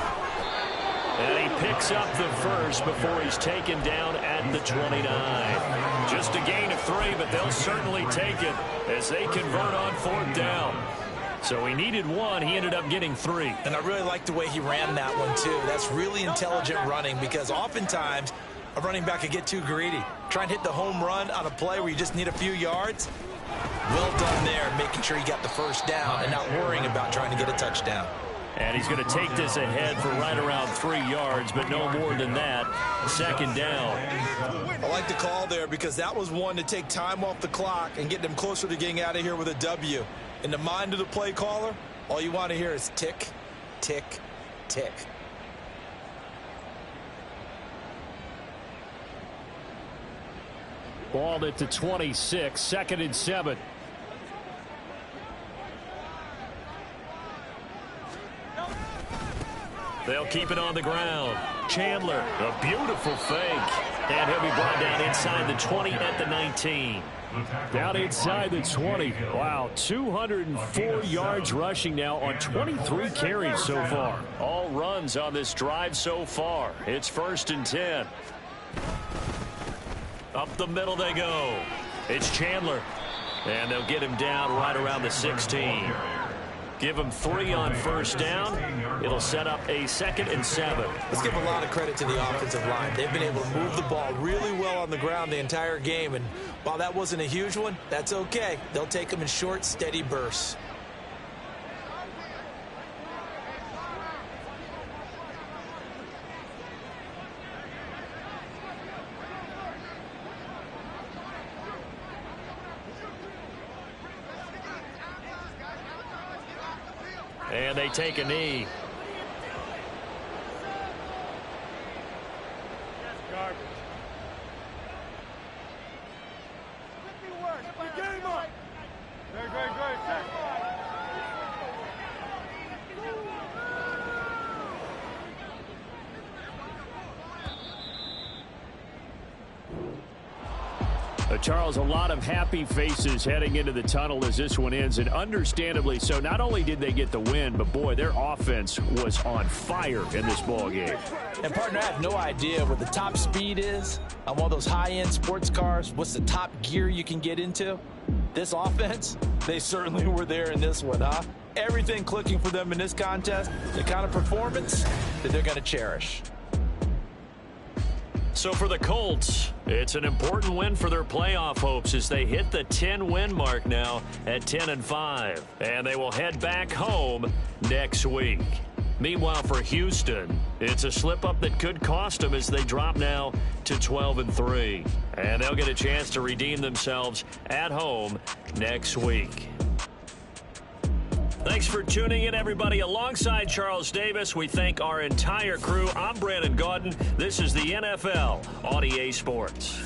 And he picks up the first before he's taken down at the 29. Just a gain of 3, but they'll certainly take it as they convert on 4th down. So he needed 1. He ended up getting 3. And I really like the way he ran that one, too. That's really intelligent running because oftentimes a running back could get too greedy. Try and hit the home run on a play where you just need a few yards. Well done there, making sure he got the first down and not worrying about trying to get a touchdown. And he's going to take this ahead for right around 3 yards, but no more than that. 2nd down. I like the call there because that was one to take time off the clock and get them closer to getting out of here with a W. In the mind of the play caller, all you want to hear is tick, tick, tick. Ball at the 26, 2nd and 7. They'll keep it on the ground. Chandler, a beautiful fake. And he'll be brought down inside the 20 at the 19. Down inside the 20. Wow, 204 yards rushing now on 23 carries so far. All runs on this drive so far. It's 1st and 10. Up the middle they go. It's Chandler. And they'll get him down right around the 16. Give him 3 on 1st down. It'll set up a 2nd and 7. Let's give a lot of credit to the offensive line. They've been able to move the ball really well on the ground the entire game. And while that wasn't a huge one, that's okay. They'll take them in short, steady bursts. And they take a knee. That's garbage. Game up. Great, great, great. Check. Charles, a lot of happy faces heading into the tunnel as this one ends, and understandably so. Not only did they get the win, but boy, their offense was on fire in this ball game. And partner, I have no idea what the top speed is on one of those high-end sports cars. What's the top gear you can get into? This offense, they certainly were there in this one, huh? Everything clicking for them in this contest, the kind of performance that they're going to cherish. So for the Colts, it's an important win for their playoff hopes as they hit the 10-win mark now at 10-5. And they will head back home next week. Meanwhile, for Houston, it's a slip-up that could cost them as they drop now to 12-3. And they'll get a chance to redeem themselves at home next week. Thanks for tuning in, everybody. Alongside Charles Davis, we thank our entire crew. I'm Brandon Gaudin. This is the NFL on EA Sports.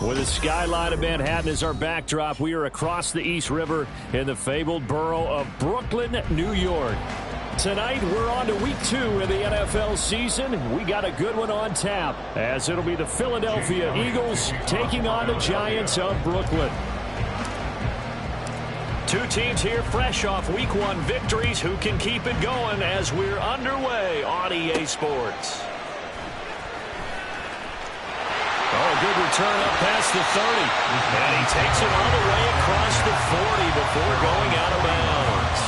With the skyline of Manhattan as our backdrop, we are across the East River in the fabled borough of Brooklyn, New York. Tonight, we're on to week 2 in the NFL season. We got a good one on tap, as it'll be the Philadelphia Eagles taking on the Giants of Brooklyn. Two teams here fresh off week 1 victories. Who can keep it going as we're underway on EA Sports? Oh, good return up past the 30. And he takes it all the way across the 40 before going out of bounds.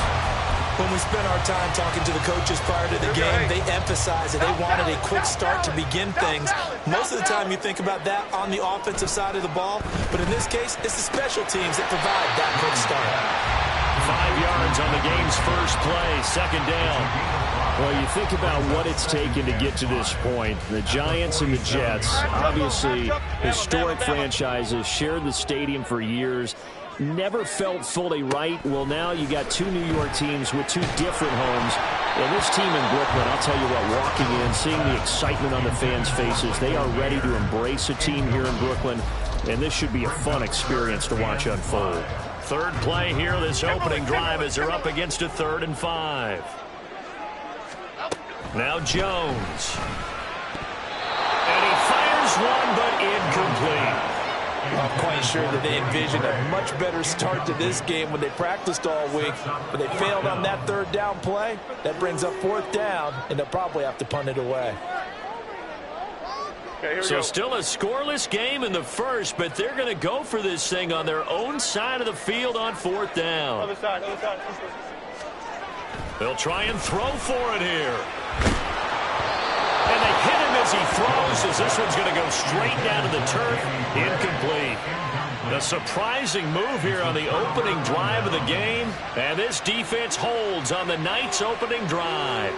When we spent our time talking to the coaches prior to the game, they emphasized that they wanted a quick start to begin things. Most of the time you think about that on the offensive side of the ball, but in this case, it's the special teams that provide that quick start. 5 yards on the game's first play, second down. Well, you think about what it's taken to get to this point. The Giants and the Jets, obviously historic franchises, shared the stadium for years, never felt fully right. Well, now you got 2 New York teams with 2 different homes. And this team in Brooklyn, I'll tell you what, walking in, seeing the excitement on the fans' faces, they are ready to embrace a team here in Brooklyn, and this should be a fun experience to watch unfold. Third play here, this opening drive, as they're up against a 3rd and 5. Now Jones. And he fires one, but incomplete. I'm quite sure that they envisioned a much better start to this game when they practiced all week, but they failed on that 3rd down play. That brings up 4th down, and they'll probably have to punt it away. Okay, So still a scoreless game in the first, but they're going to go for this thing on their own side of the field on 4th down. Other side, other side. They'll try and throw for it here. And they hit him as he throws, as this one's going to go straight down to the turf. Incomplete. A surprising move here on the opening drive of the game. And this defense holds on the night's opening drive.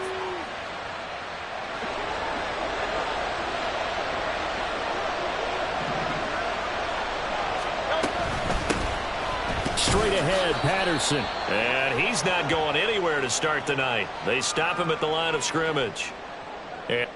Straight ahead, Patterson. And he's not going anywhere to start the night. They stop him at the line of scrimmage. And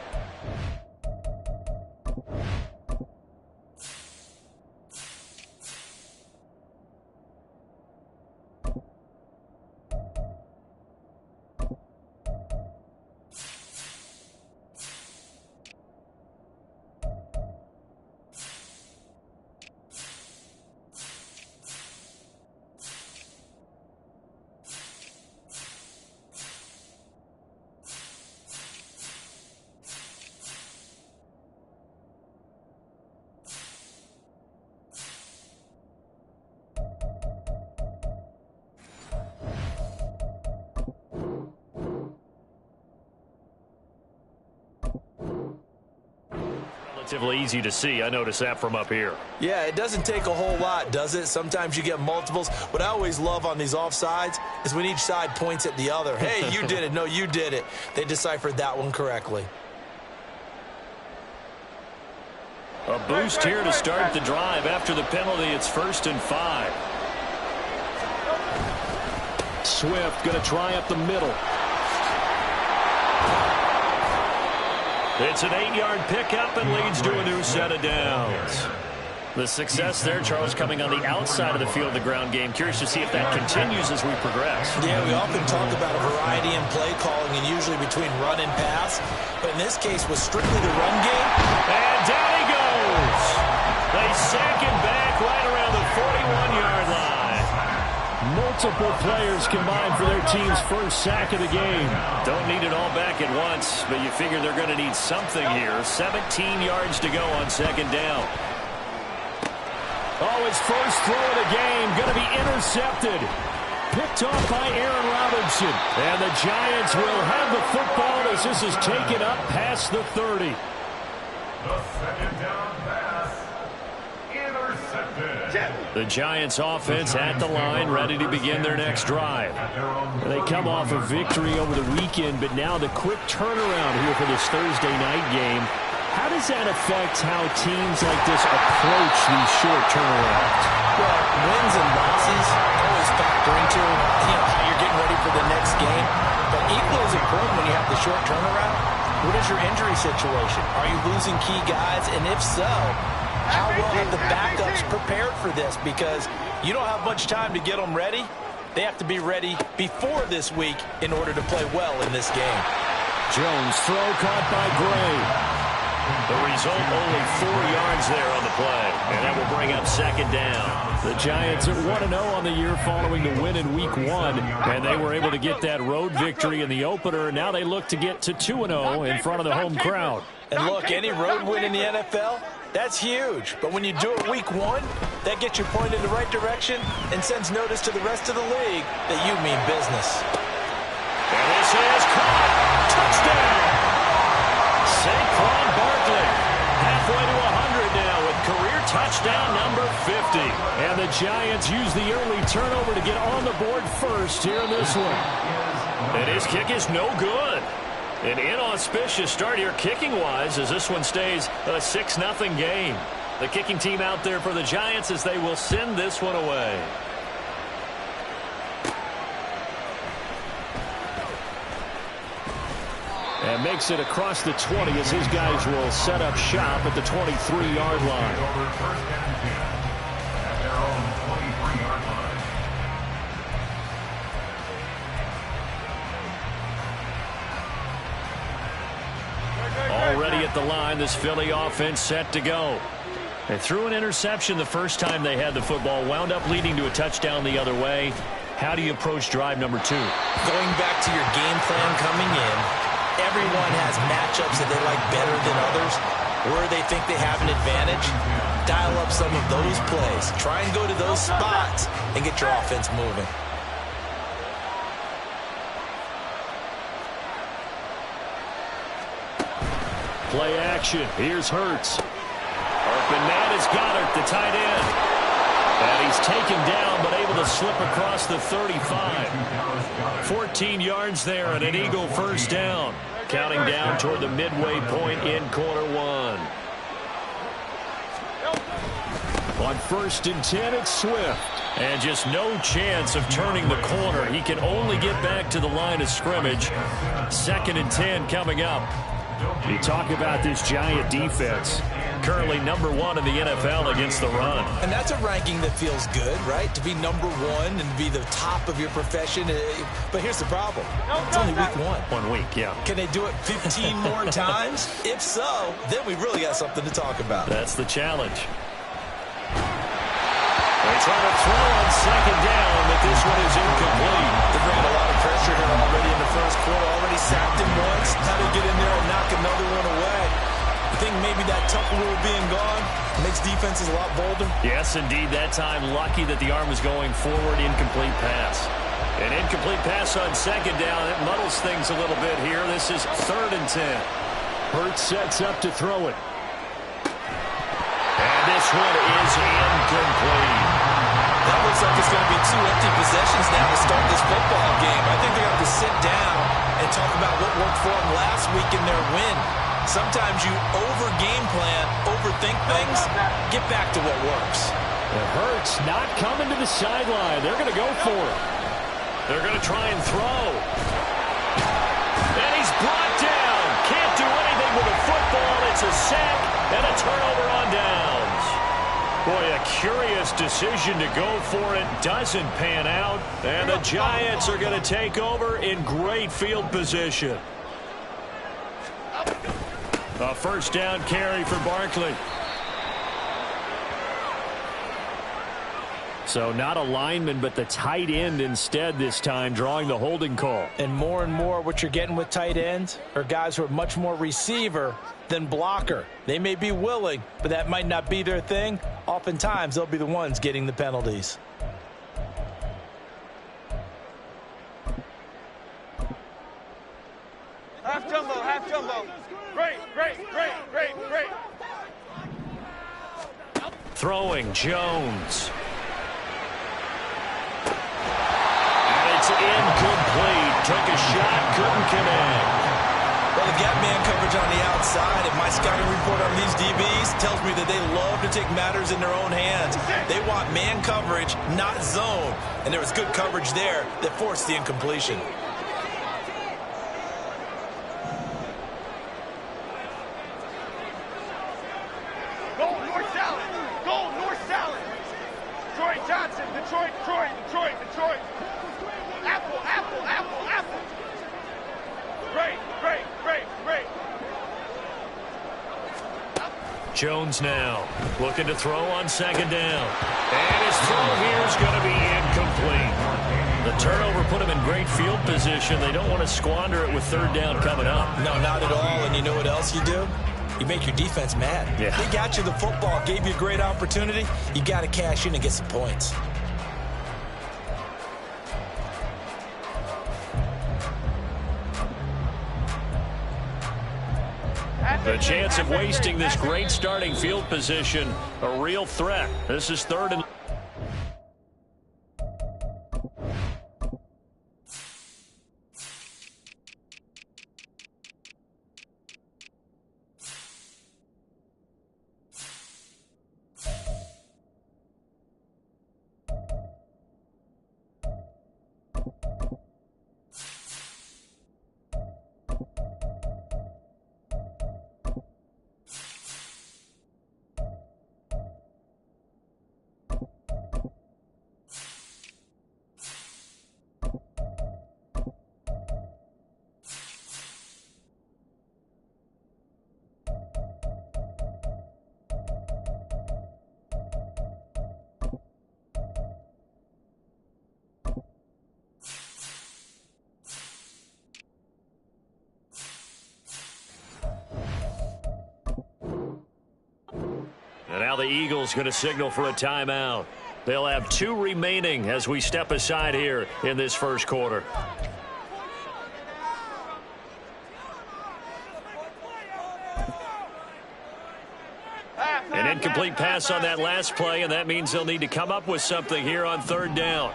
Relatively easy to see. I noticed that from up here. Yeah, it doesn't take a whole lot, does it? Sometimes you get multiples. What I always love on these offsides is when each side points at the other. Hey, you did it. No, you did it. They deciphered that one correctly. A boost here to start the drive. After the penalty, it's 1st and 5. Swift going to try up the middle. It's an 8-yard pickup and leads to a new set of downs. The success there, Charles, coming on the outside of the field, the ground game. Curious to see if that continues as we progress. Yeah, we often talk about a variety in play calling and usually between run and pass. But in this case, was strictly the run game. And down he goes. They sack him back right around the 41-yard line. Multiple players combined for their team's first sack of the game. Don't need it all back at once, but you figure they're going to need something here. 17 yards to go on 2nd down. Oh, his first throw of the game going to be intercepted. Picked off by Aaron Robinson. And the Giants will have the football as this is taken up past the 30. The 2nd down pass. Intercepted. The Giants offense at the line, ready to begin their next drive. They come off a victory over the weekend, but now the quick turnaround here for this Thursday night game. How does that affect how teams like this approach these short turnarounds? Well, wins and losses always factor into how you're getting ready for the next game. But equally as important when you have the short turnaround, what is your injury situation? Are you losing key guys? And if so, how well have the backups prepared for this? Because you don't have much time to get them ready. They have to be ready before this week in order to play well in this game. Jones throw caught by Gray. The result, only 4 yards there on the play. And that will bring up 2nd down. The Giants are 1-0 on the year following the win in Week 1. And they were able to get that road victory in the opener. Now they look to get to 2-0 in front of the home crowd. And look, any road win in the NFL, that's huge. But when you do it Week 1, that gets you pointed in the right direction and sends notice to the rest of the league that you mean business. And this is caught. Touchdown. Saquon Barkley halfway to 100 now with career touchdown number 50. And the Giants use the early turnover to get on the board first here in this one. And his kick is no good. An inauspicious start here kicking-wise as this one stays a 6-0 game. The kicking team out there for the Giants as they will send this one away. And makes it across the 20 as his guys will set up shop at the 23-yard line. Over 1st and 10 at their own 23-yard line. Already at the line, this Philly offense set to go. They threw an interception the first time they had the football, wound up leading to a touchdown the other way. How do you approach drive number 2? Going back to your game plan coming in, everyone has matchups that they like better than others, where they think they have an advantage. Dial up some of those plays. Try and go to those spots and get your offense moving. Play action. Here's Hurts. Open man is Goddard, the tight end. And he's taken down, but able to slip across the 35. 14 yards there and an Eagle first down. Counting down toward the midway point in quarter 1. On 1st and 10, it's Swift. And just no chance of turning the corner. He can only get back to the line of scrimmage. 2nd and 10 coming up. You talk about this Giant defense. Currently number 1 in the NFL against the run. And that's a ranking that feels good, right? To be number 1 and be the top of your profession. But here's the problem. It's only week 1. 1 week, yeah. Can they do it 15 more times? If so, then we really got something to talk about. That's the challenge. They try to throw on 2nd down, but this one is incomplete. They're bringing a lot of pressure here already in the first quarter. Already sacked him once. How to get in there and knock another one away. I think maybe that tuck rule being gone makes defenses a lot bolder. Yes, indeed. That time, lucky that the arm was going forward. Incomplete pass. An incomplete pass on 2nd down. It muddles things a little bit here. This is 3rd and 10. Hurts sets up to throw it. this one is incomplete. That looks like it's going to be 2 empty possessions now to start this football game. I think they're going to have to sit down and talk about what worked for them last week in their win. Sometimes you over-game plan, overthink things. Get back to what works. It hurts not coming to the sideline. They're going to go for it. They're going to try and throw. And he's brought down. Can't do anything with a football. It's a sack and a turnover on downs. Boy, a curious decision to go for it. Doesn't pan out. And the Giants are going to take over in great field position. A first down carry for Barkley. So not a lineman, but the tight end instead this time, drawing the holding call. And more what you're getting with tight ends are guys who are much more receiver than blocker. They may be willing, but that might not be their thing. Oftentimes, they'll be the ones getting the penalties. Half jumbo, half jumbo. Great. Throwing Jones. And it's incomplete. Took a shot, couldn't connect. Well, they've got man coverage on the outside, and my scouting report on these DBs tells me that they love to take matters in their own hands. They want man coverage, not zone. And there was good coverage there that forced the incompletion. North salad. Troy Johnson, Detroit. Apple. Great. Jones now looking to throw on second down. And his throw here is going to be incomplete. The turnover put him in great field position. They don't want to squander it with third down coming up. No, not at all. And you know what else you do? You make your defense mad. Yeah. They got you the football, gave you a great opportunity. You got to cash in and get some points. The chance of wasting this great starting field position, a real threat. This is third and... And now the Eagles going to signal for a timeout. They'll have 2 remaining as we step aside here in this first quarter. An incomplete pass on that last play, and that means they'll need to come up with something here on third down.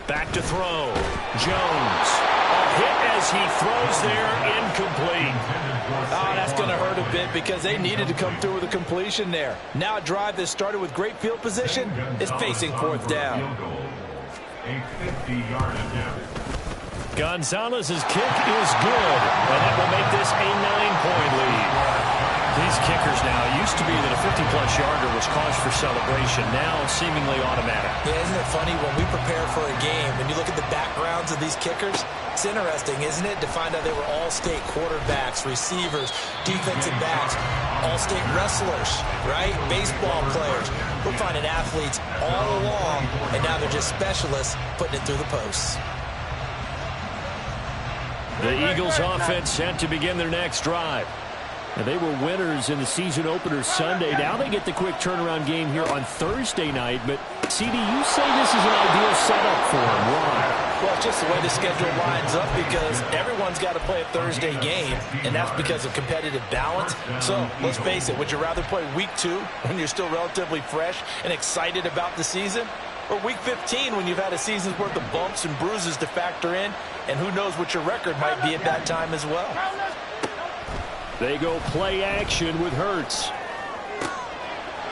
Back to throw. Jones. A hit as he throws there, incomplete. Oh, that's going to hurt a bit because they needed to come through with a completion there. Now a drive that started with great field position is facing fourth down. A 50-yard attempt. Gonzalez's kick is good, and that will make this a 9-point lead. These kickers now, it used to be that a 50-plus yarder was cause for celebration. Now seemingly automatic. Yeah, isn't it funny when we prepare for a game, when you look at the backgrounds of these kickers, it's interesting, isn't it, to find out they were all-state quarterbacks, receivers, defensive backs, all-state wrestlers, right? Baseball players. We're finding athletes all along, and now they're just specialists putting it through the posts. The Eagles offense set to begin their next drive. And they were winners in the season opener Sunday. Now they get the quick turnaround game here on Thursday night, but CD, you say this is an ideal setup for him. Why? Well, it's just the way the schedule lines up because everyone's got to play a Thursday game, and that's because of competitive balance. So, let's face it, would you rather play Week 2 when you're still relatively fresh and excited about the season? Or Week 15 when you've had a season's worth of bumps and bruises to factor in, and who knows what your record might be at that time as well. They go play action with Hurts.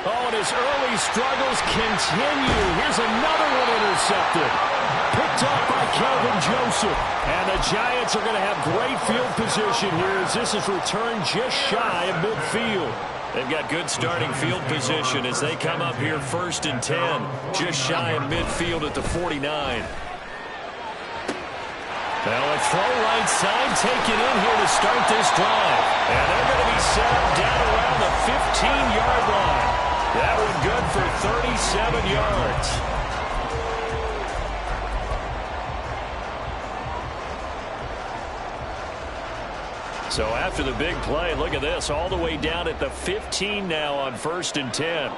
Oh, and his early struggles continue. Here's another one intercepted. Picked up by Kelvin Joseph. And the Giants are going to have great field position here as this is returned just shy of midfield. They've got good starting field position as they come up here 1st and 10. Just shy of midfield at the 49. Now a throw right side taken in here to start this drive. And they're going to be set up down around the 15-yard line. That one good for 37 yards. So after the big play, look at this, all the way down at the 15 now on 1st and 10.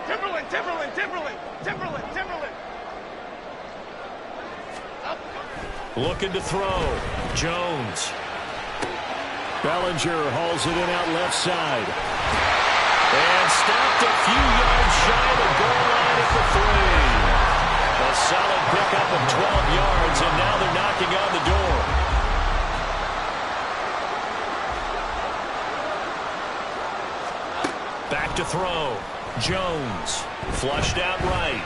Timberland, Timberland, Timberland, Timberland, Timberland. Looking to throw. Jones. Bellinger hauls it in out left side. And stopped a few yards shy of the goal line at the 3. A solid pickup of 12 yards, and now they're knocking on the door. Back to throw. Jones. Flushed out right.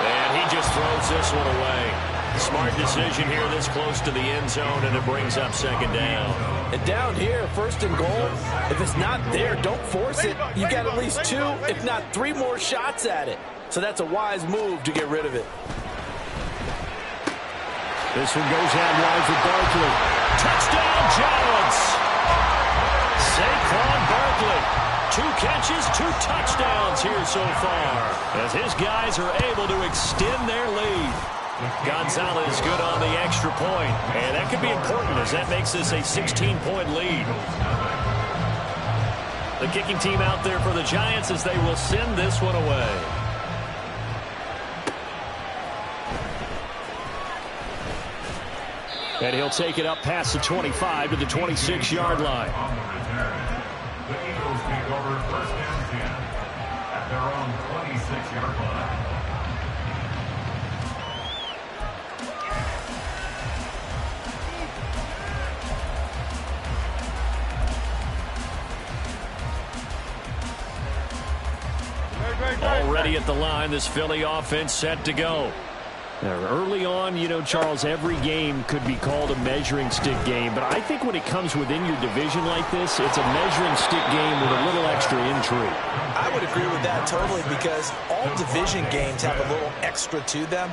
And he just throws this one away. Smart decision here this close to the end zone, and it brings up 2nd down. And down here, 1st and goal, if it's not there, don't force it. You've got at least 2, if not 3 more shots at it. So that's a wise move to get rid of it. This one goes out wide for Barkley. Touchdown, Giants! Saquon Barkley. 2 catches, 2 touchdowns here so far, as his guys are able to extend their lead. Gonzalez good on the extra point, and that could be important as that makes this a 16-point lead. The kicking team out there for the Giants as they will send this one away. And he'll take it up past the 25 to the 26-yard line. On the return, the Eagles take over 1st and 10 at their own 26-yard line. Already at the line, this Philly offense set to go. Now, early on, you know, Charles, every game could be called a measuring stick game, but I think when it comes within your division like this, it's a measuring stick game with a little extra intrigue. I would agree with that totally because all division games have a little extra to them.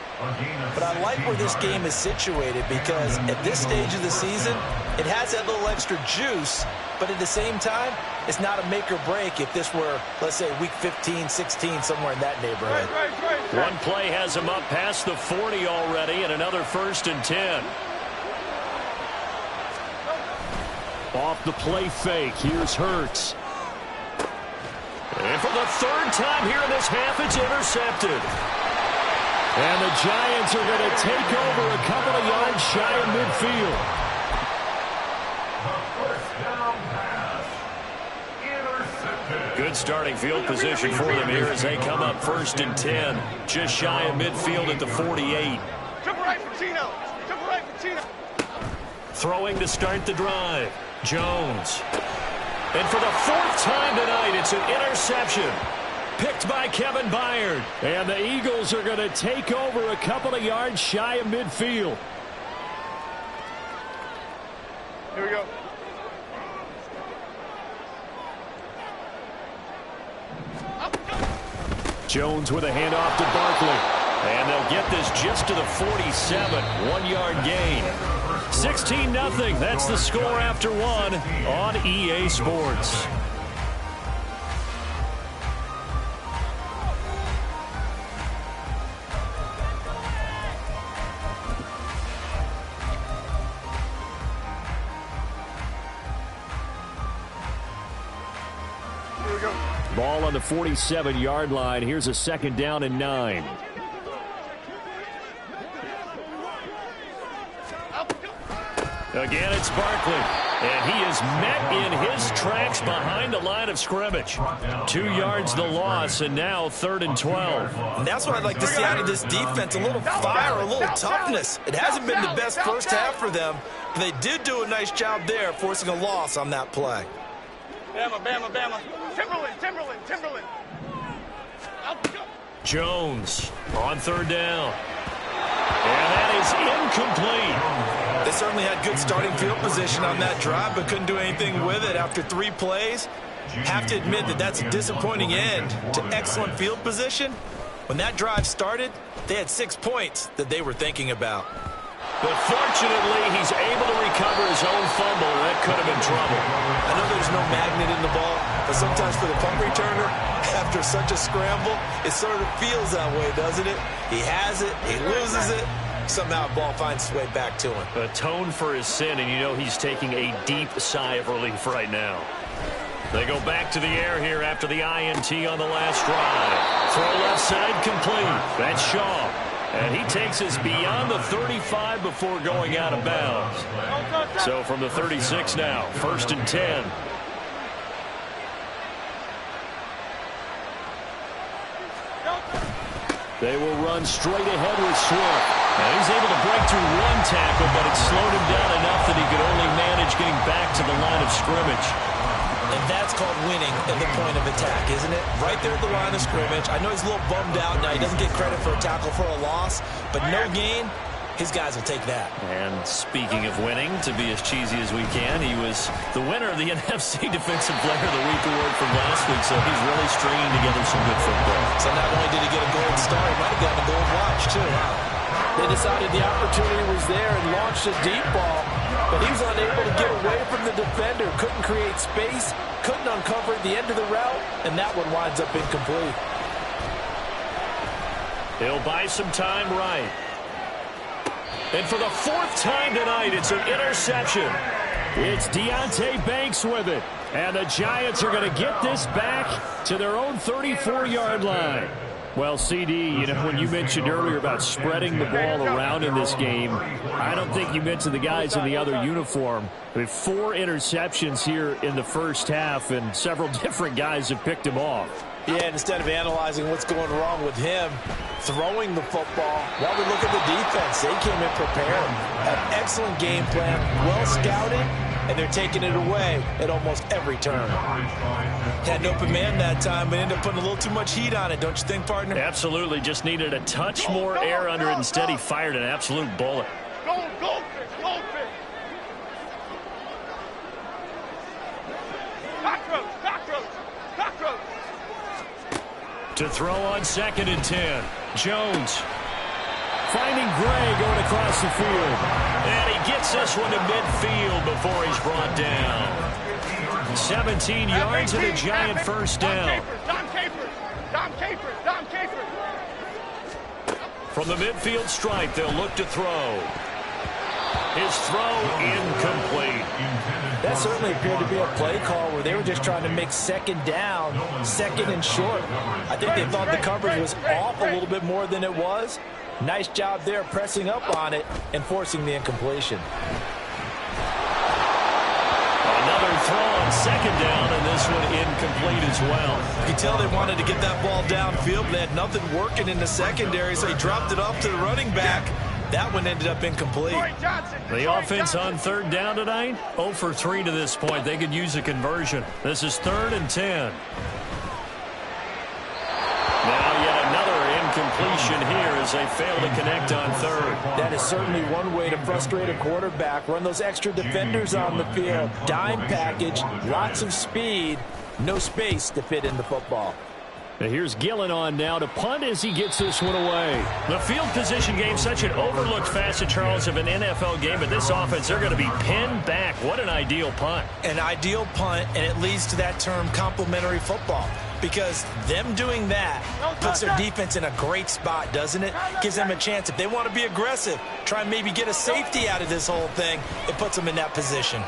But I like where this game is situated because at this stage of the season, it has that little extra juice, but at the same time, it's not a make or break if this were, let's say, week 15, 16, somewhere in that neighborhood. One play has him up past the 40 already, and another 1st and 10. Off the play fake, here's Hurts. And for the 3rd time here in this half, it's intercepted. And the Giants are going to take over a couple of yards shy of midfield. Good starting field position for them here as they come up 1st and 10. Just shy of midfield at the 48. Triple right for Tino. Triple right for Tino. Throwing to start the drive. Jones. And for the 4th time tonight, it's an interception. Picked by Kevin Byard. And the Eagles are going to take over a couple of yards shy of midfield. Here we go. Jones with a handoff to Barkley. And they'll get this just to the 47. 1-yard gain. 16-0. That's the score after 1 on EA Sports. Ball on the 47-yard line. Here's a 2nd down and 9. Again, it's Barkley. And he is met in his tracks behind the line of scrimmage. 2 yards the loss, and now 3rd and 12. And that's what I'd like to see out of this defense, a little fire, a little toughness. It hasn't been the best first half for them, but they did do a nice job there, forcing a loss on that play. Bama, Bama, Bama. Timberland. Jones on 3rd down. And that is incomplete. They certainly had good starting field position on that drive, but couldn't do anything with it after 3 plays. Have to admit that that's a disappointing end to excellent field position. When that drive started, they had 6 points that they were thinking about. But fortunately, he's able to recover his own fumble. That could have been trouble. I know there's no magnet in the ball, but sometimes for the punt returner, after such a scramble, it sort of feels that way, doesn't it? He has it, he loses it. Somehow the ball finds its way back to him. Atone for his sin, and you know he's taking a deep sigh of relief right now. They go back to the air here after the INT on the last drive. Throw left side complete. That's Shaw. And he takes us beyond the 35 before going out of bounds. So from the 36 now, 1st and 10. They will run straight ahead with Swift. Now he's able to break through 1 tackle, but it slowed him down enough that he could only manage getting back to the line of scrimmage. And that's called winning at the point of attack, isn't it? Right there at the line of scrimmage. I know he's a little bummed out now. He doesn't get credit for a tackle for a loss, but no gain, his guys will take that. And speaking of winning, to be as cheesy as we can, he was the winner of the NFC Defensive Player of the Week award from last week, so he's really stringing together some good football. So not only did he get a gold star, he might have gotten a gold watch, too. They decided the opportunity was there and launched a deep ball, but he was unable to get away from the defender, couldn't create space, couldn't uncover at the end of the route, and that one winds up incomplete. He'll buy some time right. And for the 4th time tonight, it's an interception. It's Deonte Banks with it. And the Giants are going to get this back to their own 34-yard line. Well, CD, you know, when you mentioned earlier about spreading the ball around in this game, I don't think you mentioned the guys in the other uniform. I mean, 4 interceptions here in the first half, and several different guys have picked him off. Yeah, and instead of analyzing what's going wrong with him, throwing the football, while we look at the defense, they came in prepared. An excellent game plan, well scouted, and they're taking it away at almost every turn. Had an open man that time, but ended up putting a little too much heat on it, don't you think, partner? Absolutely. Just needed a touch more air under it. Instead, he fired an absolute bullet. Goldfish. Cockroach. To throw on 2nd and 10. Jones finding Gray going across the field. And he gets this one to midfield before he's brought down. 17 yards and a Giant first down. Dom Capers. From the midfield stripe, they'll look to throw. His throw incomplete. That certainly appeared to be a play call where they were just trying to make 2nd down, 2nd and short. I think they thought the coverage was off a little bit more than it was. Nice job there pressing up on it and forcing the incompletion. Another throw on 2nd down, and this one incomplete as well. You can tell they wanted to get that ball downfield, but they had nothing working in the secondary, so he dropped it off to the running back. That one ended up incomplete. The offense on 3rd down tonight, 0 for 3 to this point. They could use a conversion. This is 3rd and 10. Now yet another incompletion here as they fail to connect on 3rd. That is certainly one way to frustrate a quarterback. Run those extra defenders on the field. Dime package, lots of speed, no space to fit in the football. Now here's Gillen on now to punt as he gets this one away. The field position game, such an overlooked facet, Charles, of an NFL game, but this offense, they're going to be pinned back. What an ideal punt. An ideal punt, and it leads to that term complementary football. Because them doing that puts their defense in a great spot, doesn't it? Gives them a chance. If they want to be aggressive, try and maybe get a safety out of this whole thing, it puts them in that position.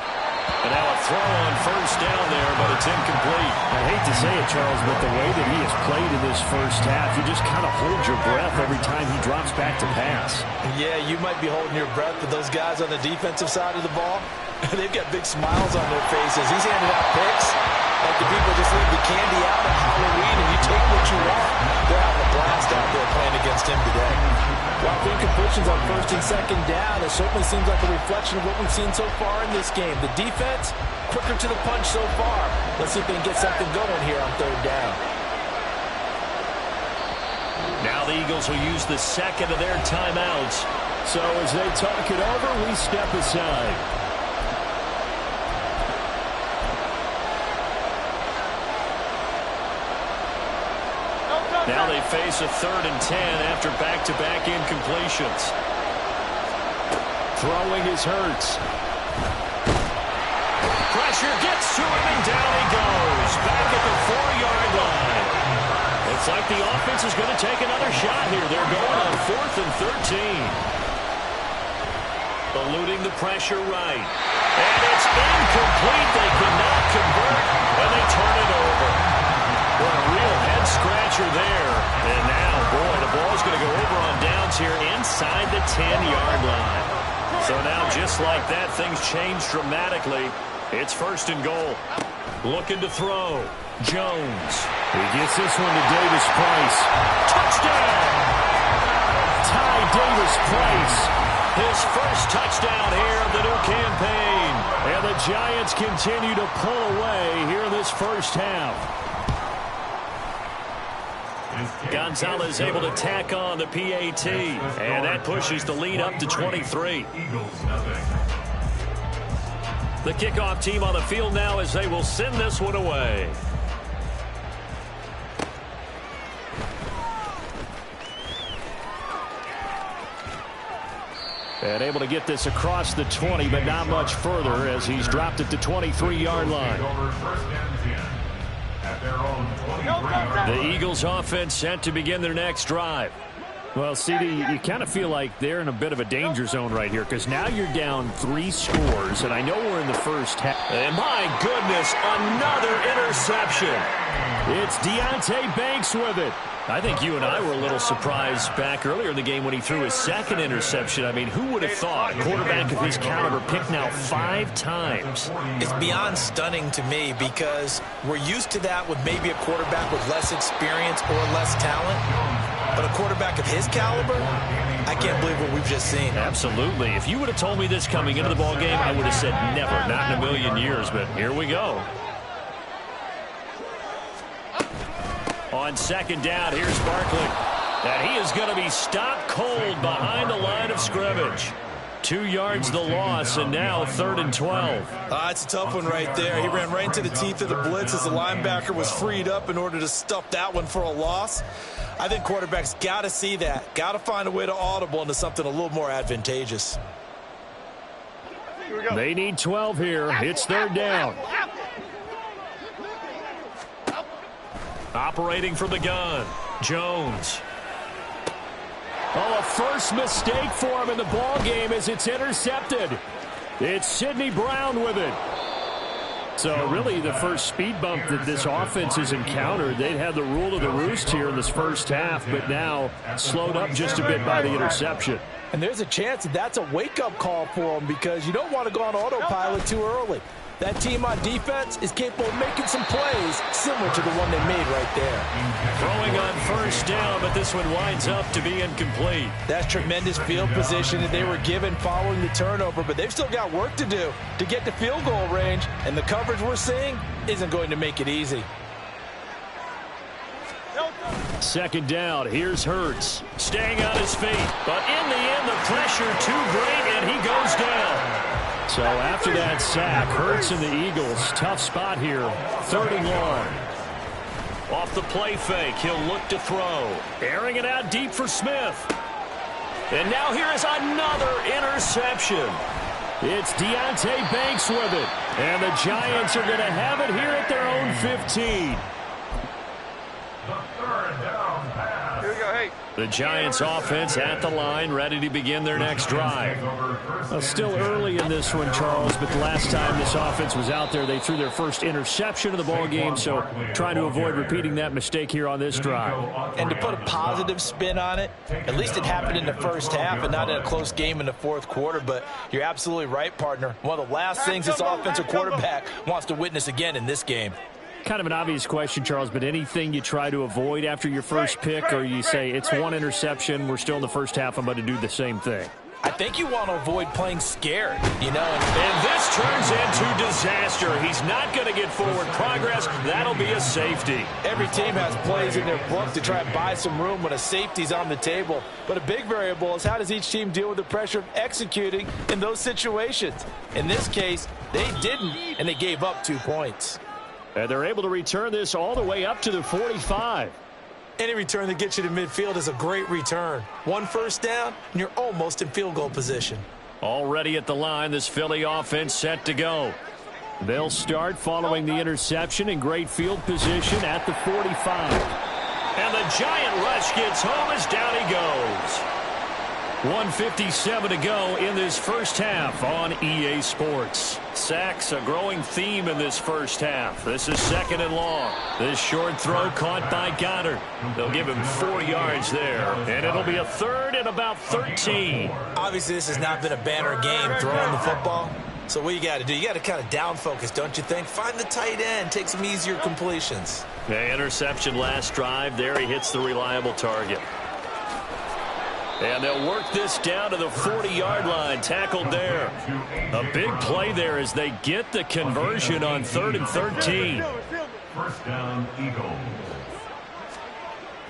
And now a throw on first down there, but it's incomplete. I hate to say it, Charles, but the way that he has played in this first half, you just kind of hold your breath every time he drops back to pass. Yeah, you might be holding your breath, but those guys on the defensive side of the ball, they've got big smiles on their faces. He's handing out picks like the people just leave the candy out at Halloween and you take what you want. They're having a blast out there playing against him today. While incompletions on first and second down, it certainly seems like a reflection of what we've seen so far in this game. The defense, quicker to the punch so far. Let's see if they can get something going here on third down. Now the Eagles will use the second of their timeouts. So as they talk it over, we step aside. Now they face a 3rd and 10 after back-to-back incompletions. Throwing is Hurts. Pressure gets to him, and down he goes. Back at the 4-yard line. Looks like the offense is going to take another shot here. They're going on 4th and 13. Eluding the pressure right. And it's incomplete. They cannot convert, and they turn it over. What a real head-scratcher there. And now, boy, the ball's going to go over on downs here inside the 10-yard line. So now, just like that, things change dramatically. It's 1st and goal. Looking to throw. Jones. He gets this one to Davis Price. Touchdown! Ty Davis Price. His first touchdown here of the new campaign. And the Giants continue to pull away here in this first half. Gonzalez able to tack on the PAT, and that pushes the lead up to 23. The kickoff team on the field now as they will send this one away. And able to get this across the 20, but not much further as he's dropped it to 23-yard line. The Eagles offense set to begin their next drive. Well, CD, you kind of feel like they're in a bit of a danger zone right here because now you're down 3 scores, and I know we're in the first half. And my goodness, another interception. It's Deonte Banks with it. I think you and I were a little surprised back earlier in the game when he threw his second interception. I mean, who would have thought a quarterback of his caliber picked now 5 times? It's beyond stunning to me because we're used to that with maybe a quarterback with less experience or less talent. But a quarterback of his caliber, I can't believe what we've just seen. Absolutely. If you would have told me this coming into the ballgame, I would have said never, not in a million years. But here we go. On second down, here's Barkley. And he is going to be stopped cold behind the line of scrimmage. 2 yards the loss, and now 3rd and 12. It's a tough one right there. He ran right into the teeth of the blitz as the linebacker was freed up in order to stuff that one for a loss. I think quarterbacks got to see that. Got to find a way to audible into something a little more advantageous. They need 12 here. It's 3rd down. Operating from the gun, Jones. Oh, a first mistake for him in the ball game as it's intercepted. It's Sidney Brown with it. So really the first speed bump that this offense has encountered, they'd had the rule of the roost here in this first half, but now slowed up just a bit by the interception. And there's a chance that that's a wake-up call for them because you don't want to go on autopilot too early. That team on defense is capable of making some plays similar to the one they made right there. Throwing on first down, but this one winds up to be incomplete. That's tremendous field position that they were given following the turnover, but they've still got work to do to get to field goal range, and the coverage we're seeing isn't going to make it easy. Second down, here's Hurts. Staying on his feet, but in the end, the pressure too great, and he goes down. So after that sack, Hurts and the Eagles, tough spot here, 3rd and long. Off the play fake, he'll look to throw. Airing it out deep for Smith. And now here is another interception. It's Deonte Banks with it. And the Giants are going to have it here at their own 15. The 3rd down pass. Here we go, hey. take. The Giants offense at the line, ready to begin their next drive. Still early in this one, Charles, but the last time this offense was out there, they threw their first interception of the ball game, so trying to avoid repeating that mistake here on this drive. And to put a positive spin on it, at least it happened in the first half and not in a close game in the fourth quarter, but you're absolutely right, partner. One of the last things this offensive quarterback wants to witness again in this game. Kind of an obvious question, Charles, but anything you try to avoid after your first pick, or you say it's one interception, we're still in the first half, I'm going to do the same thing? I think you want to avoid playing scared, you know. And this turns into disaster. He's not going to get forward progress. That'll be a safety. Every team has plays in their book to try and buy some room when a safety's on the table. But a big variable is how does each team deal with the pressure of executing in those situations. In this case, they didn't, and they gave up 2 points. And they're able to return this all the way up to the 45. Any return that gets you to midfield is a great return. 1 first down, and you're almost in field goal position. Already at the line, this Philly offense set to go. They'll start following the interception in great field position at the 45. And the Giant rush gets home as down he goes. 1:57 to go in this first half on EA Sports. Sacks, a growing theme in this first half. This is second and long. This short throw caught by Goddard. They'll give him 4 yards there. And it'll be a third and about 13. Obviously, this has not been a banner game throwing the football. So what you got to do, you got to kind of down focus, don't you think? Find the tight end, take some easier completions. The interception last drive. There he hits the reliable target. And they'll work this down to the 40-yard line, tackled there. A big play there as they get the conversion on 3rd and 13. First down, Eagles.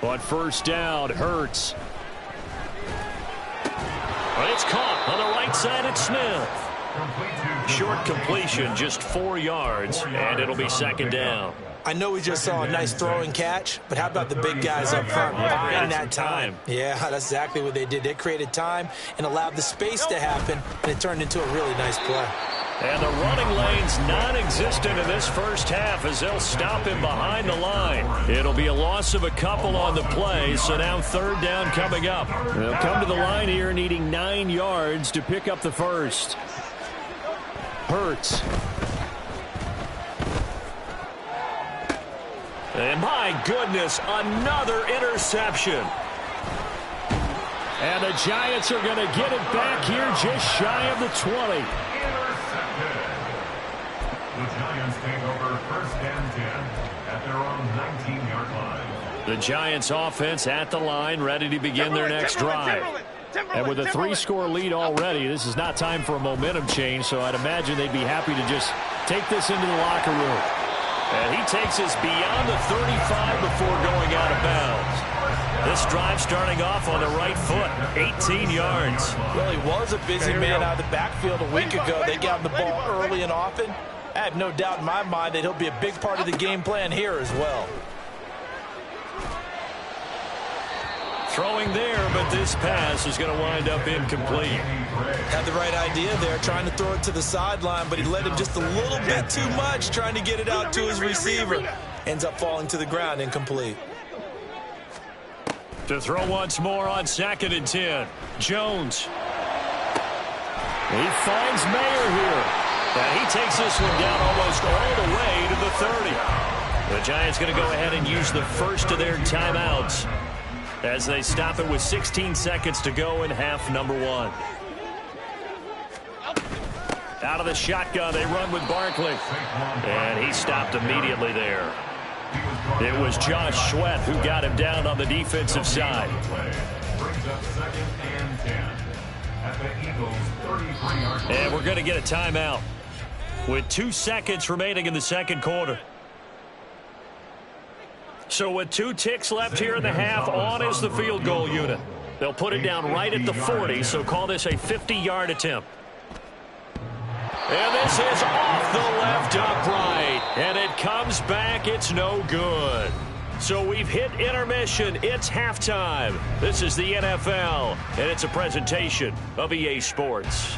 On first down, Hurts. But it's caught on the right side at Smith. Short completion, just 4 yards, and it'll be second down. I know we just saw a nice throwing catch, but how about the big guys up front buying that time? Yeah, that's exactly what they did. They created time and allowed the space to happen, and it turned into a really nice play. And the running lane's non-existent in this first half as they'll stop him behind the line. It'll be a loss of a couple on the play, so now third down coming up. They'll come to the line here needing 9 yards to pick up the first. Hurts. And my goodness, another interception. And the Giants are going to get it back here just shy of the 20. Intercepted. The Giants take over first and 10 at their own 19-yard line. The Giants offense at the line, ready to begin their next drive. And with a 3-score lead already, this is not time for a momentum change, so I'd imagine they'd be happy to just take this into the locker room. And he takes us beyond the 35 before going out of bounds. This drive starting off on the right foot, 18 yards. Well, he was a busy man out of the backfield a week ago. They got him the ball early and often. I have no doubt in my mind that he'll be a big part of the game plan here as well. Throwing there, but this pass is going to wind up incomplete. Had the right idea there, trying to throw it to the sideline, but he led him just a little bit too much, trying to get it out to his receiver. Ends up falling to the ground, incomplete. To throw once more on 2nd and 10. Jones. He finds Mayer here. And he takes this one down almost all the way to the 30. The Giants going to go ahead and use the first of their timeouts as they stop it with 16 seconds to go in half number 1. Out of the shotgun, they run with Barkley. And he stopped immediately there. It was Josh Sweat who got him down on the defensive side. Brings up 2nd and 10 at the Eagles' 33-yard line. And we're going to get a timeout with 2 seconds remaining in the second quarter. So with 2 ticks left here in the half, on is the field goal unit. They'll put it down right at the 40, so call this a 50-yard attempt. And this is off the left upright. And it comes back. It's no good. So we've hit intermission. It's halftime. This is the NFL, and it's a presentation of EA Sports.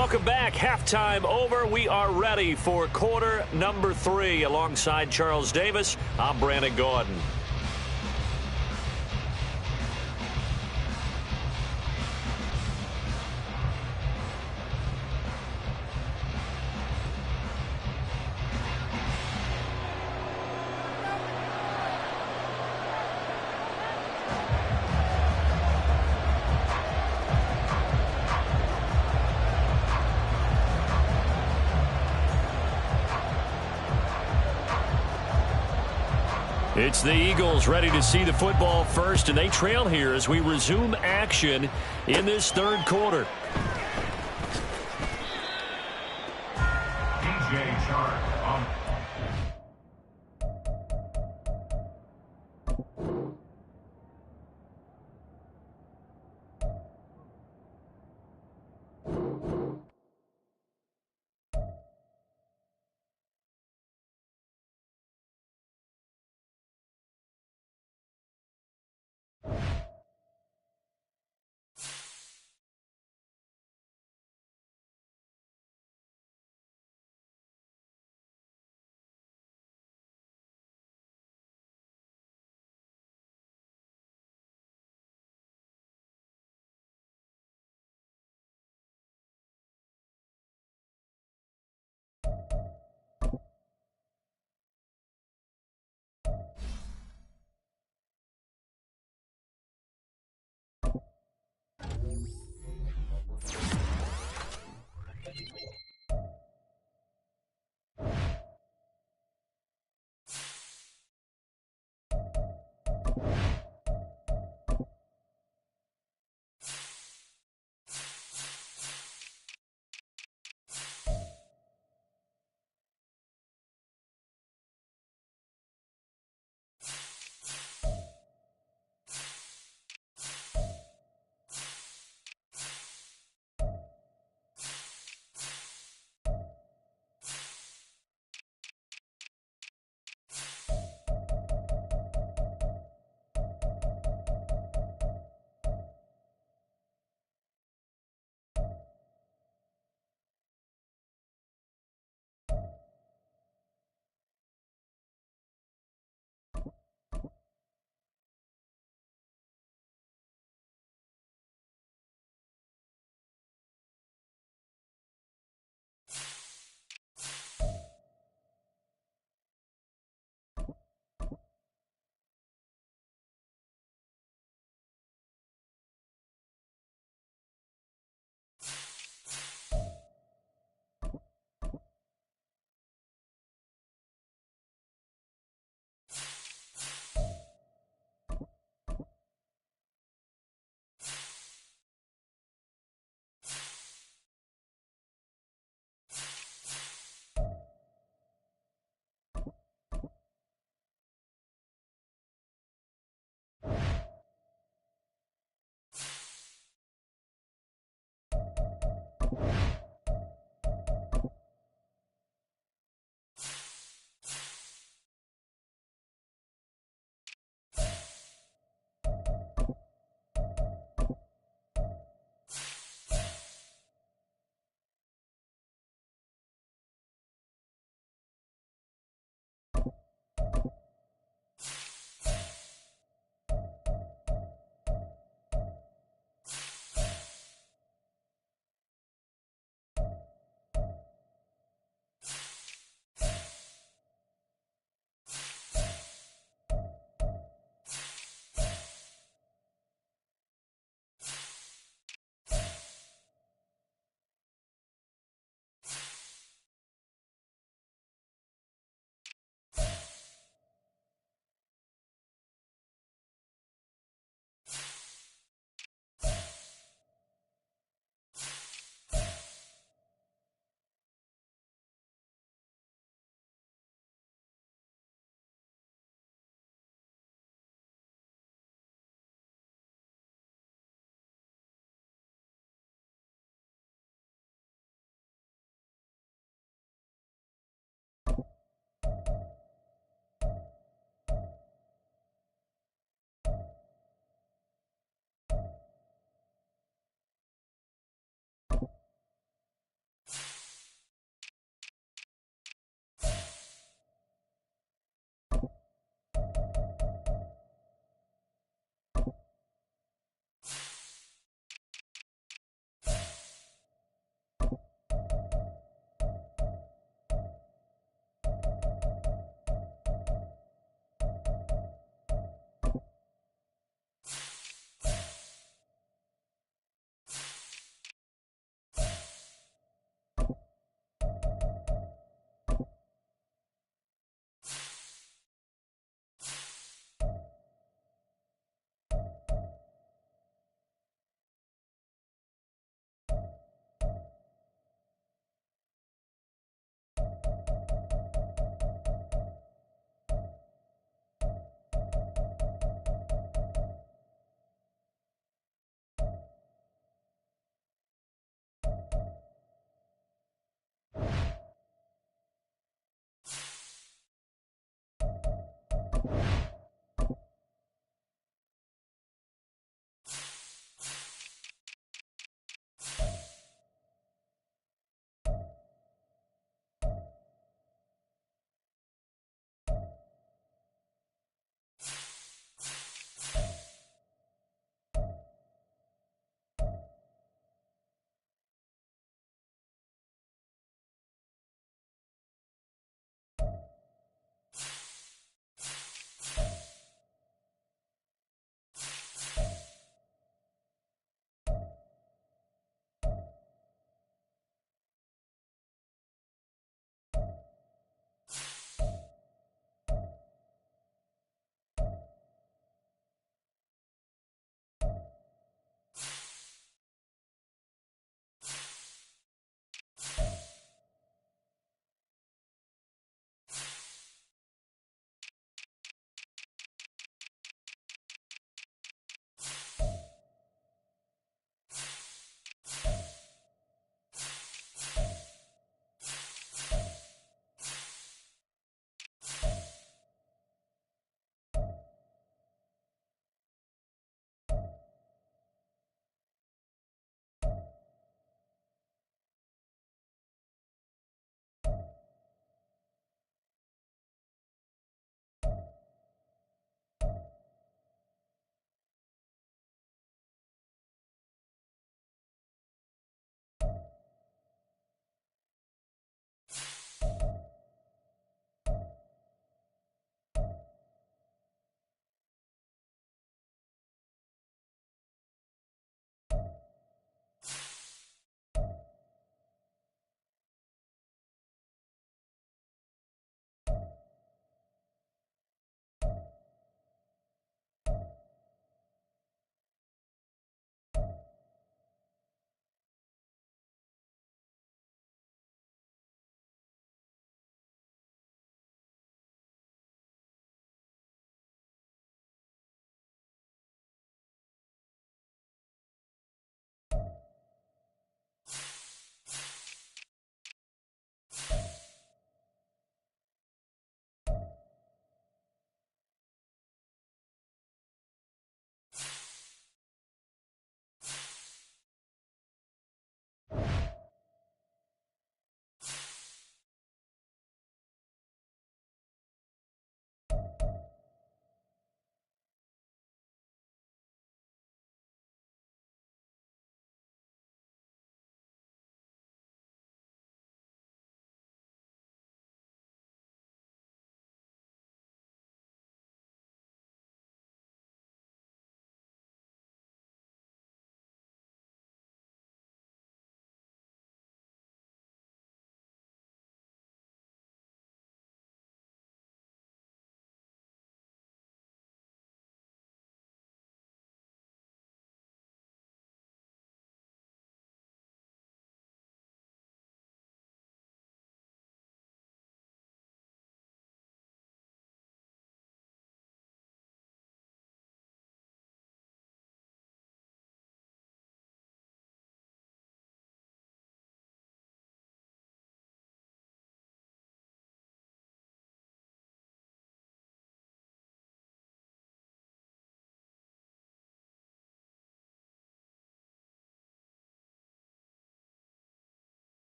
Welcome back. Halftime over. We are ready for quarter number 3. Alongside Charles Davis, I'm Brandon Gaudin. It's the Eagles ready to see the football first, and they trail here as we resume action in this third quarter. DJ Chark on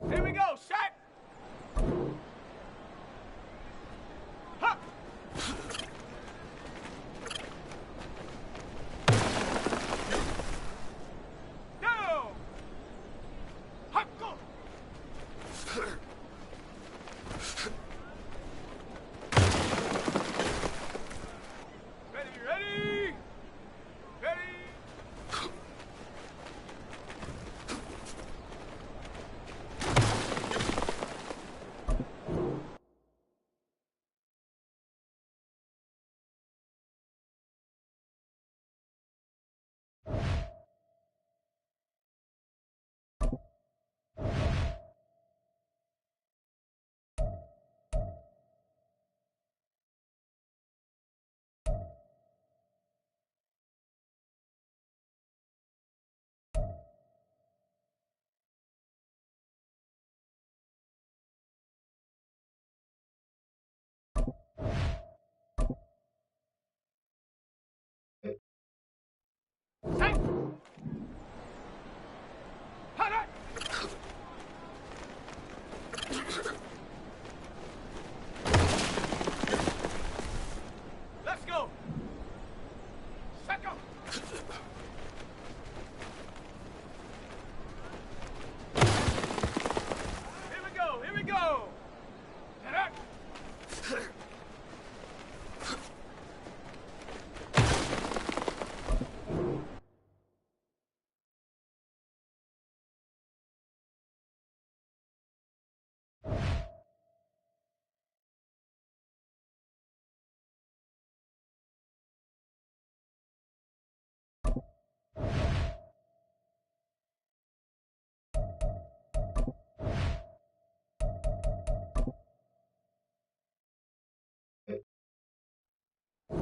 Here we go, set! Hup! Down! Hup, go! Ready, ready! Ready! Set. Hot it. Let's go. Set go. Here we go. Here we go. Set up.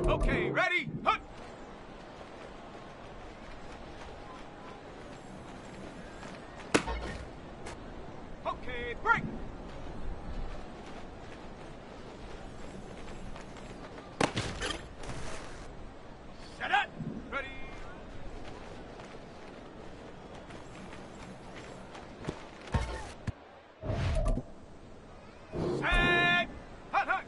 Okay, ready? Hut! Okay, break! Set it! Ready? Set! Hut, hut!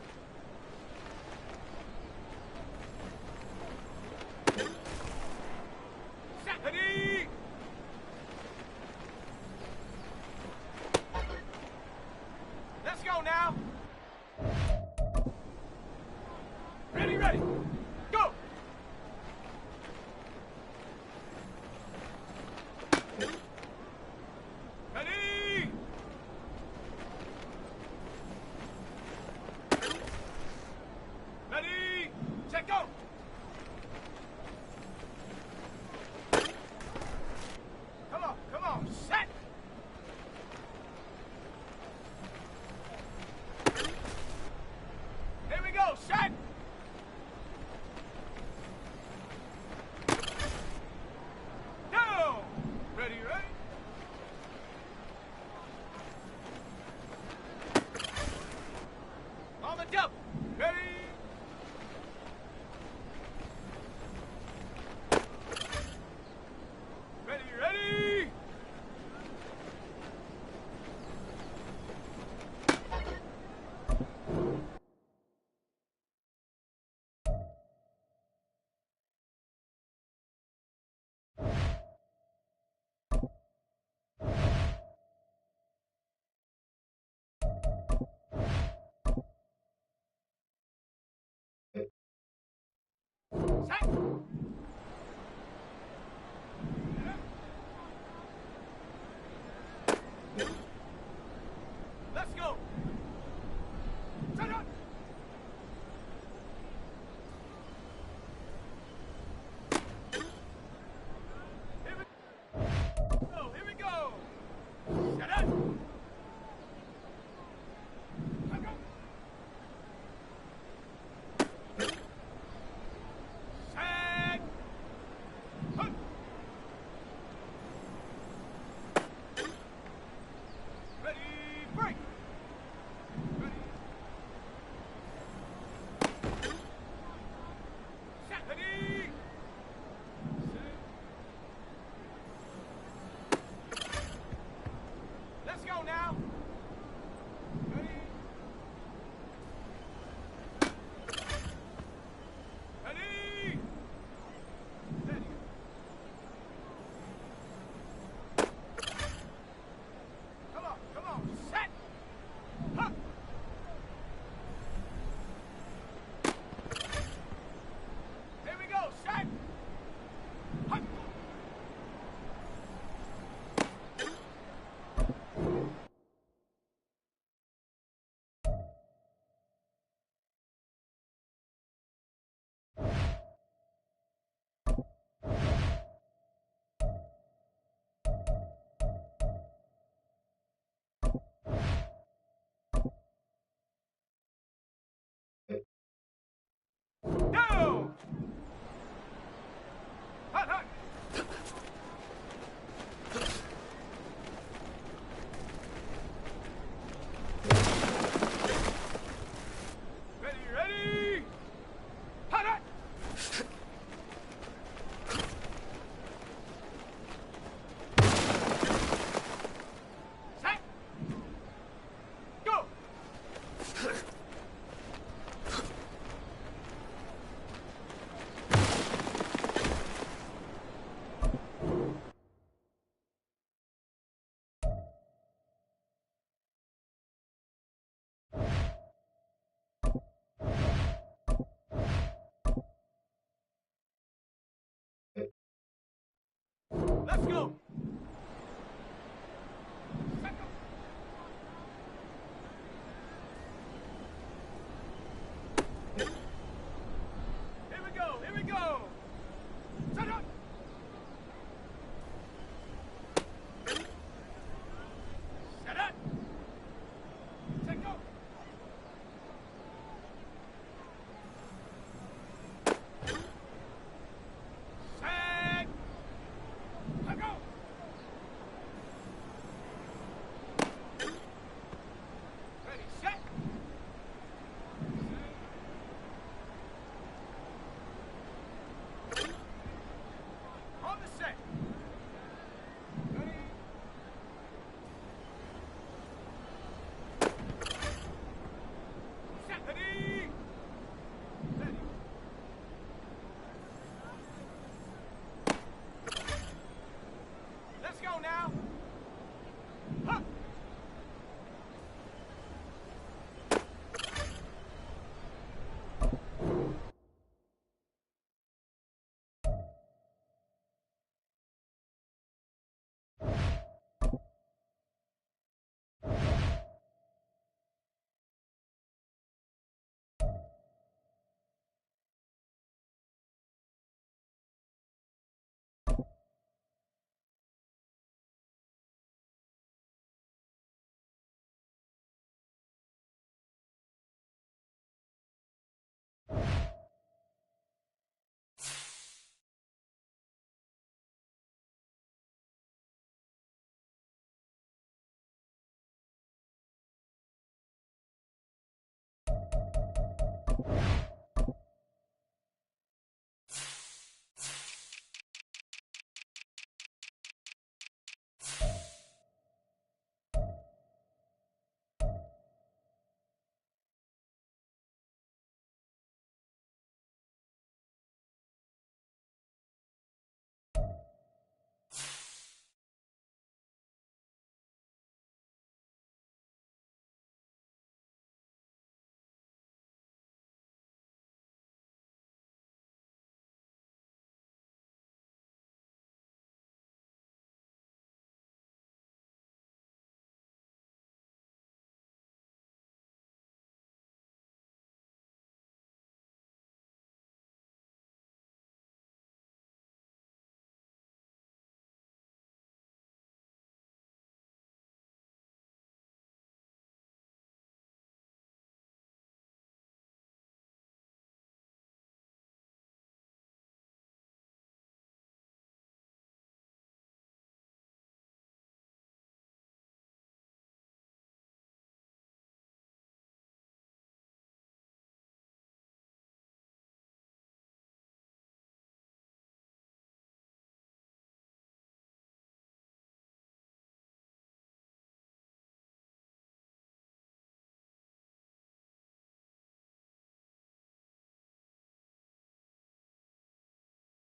Let's go.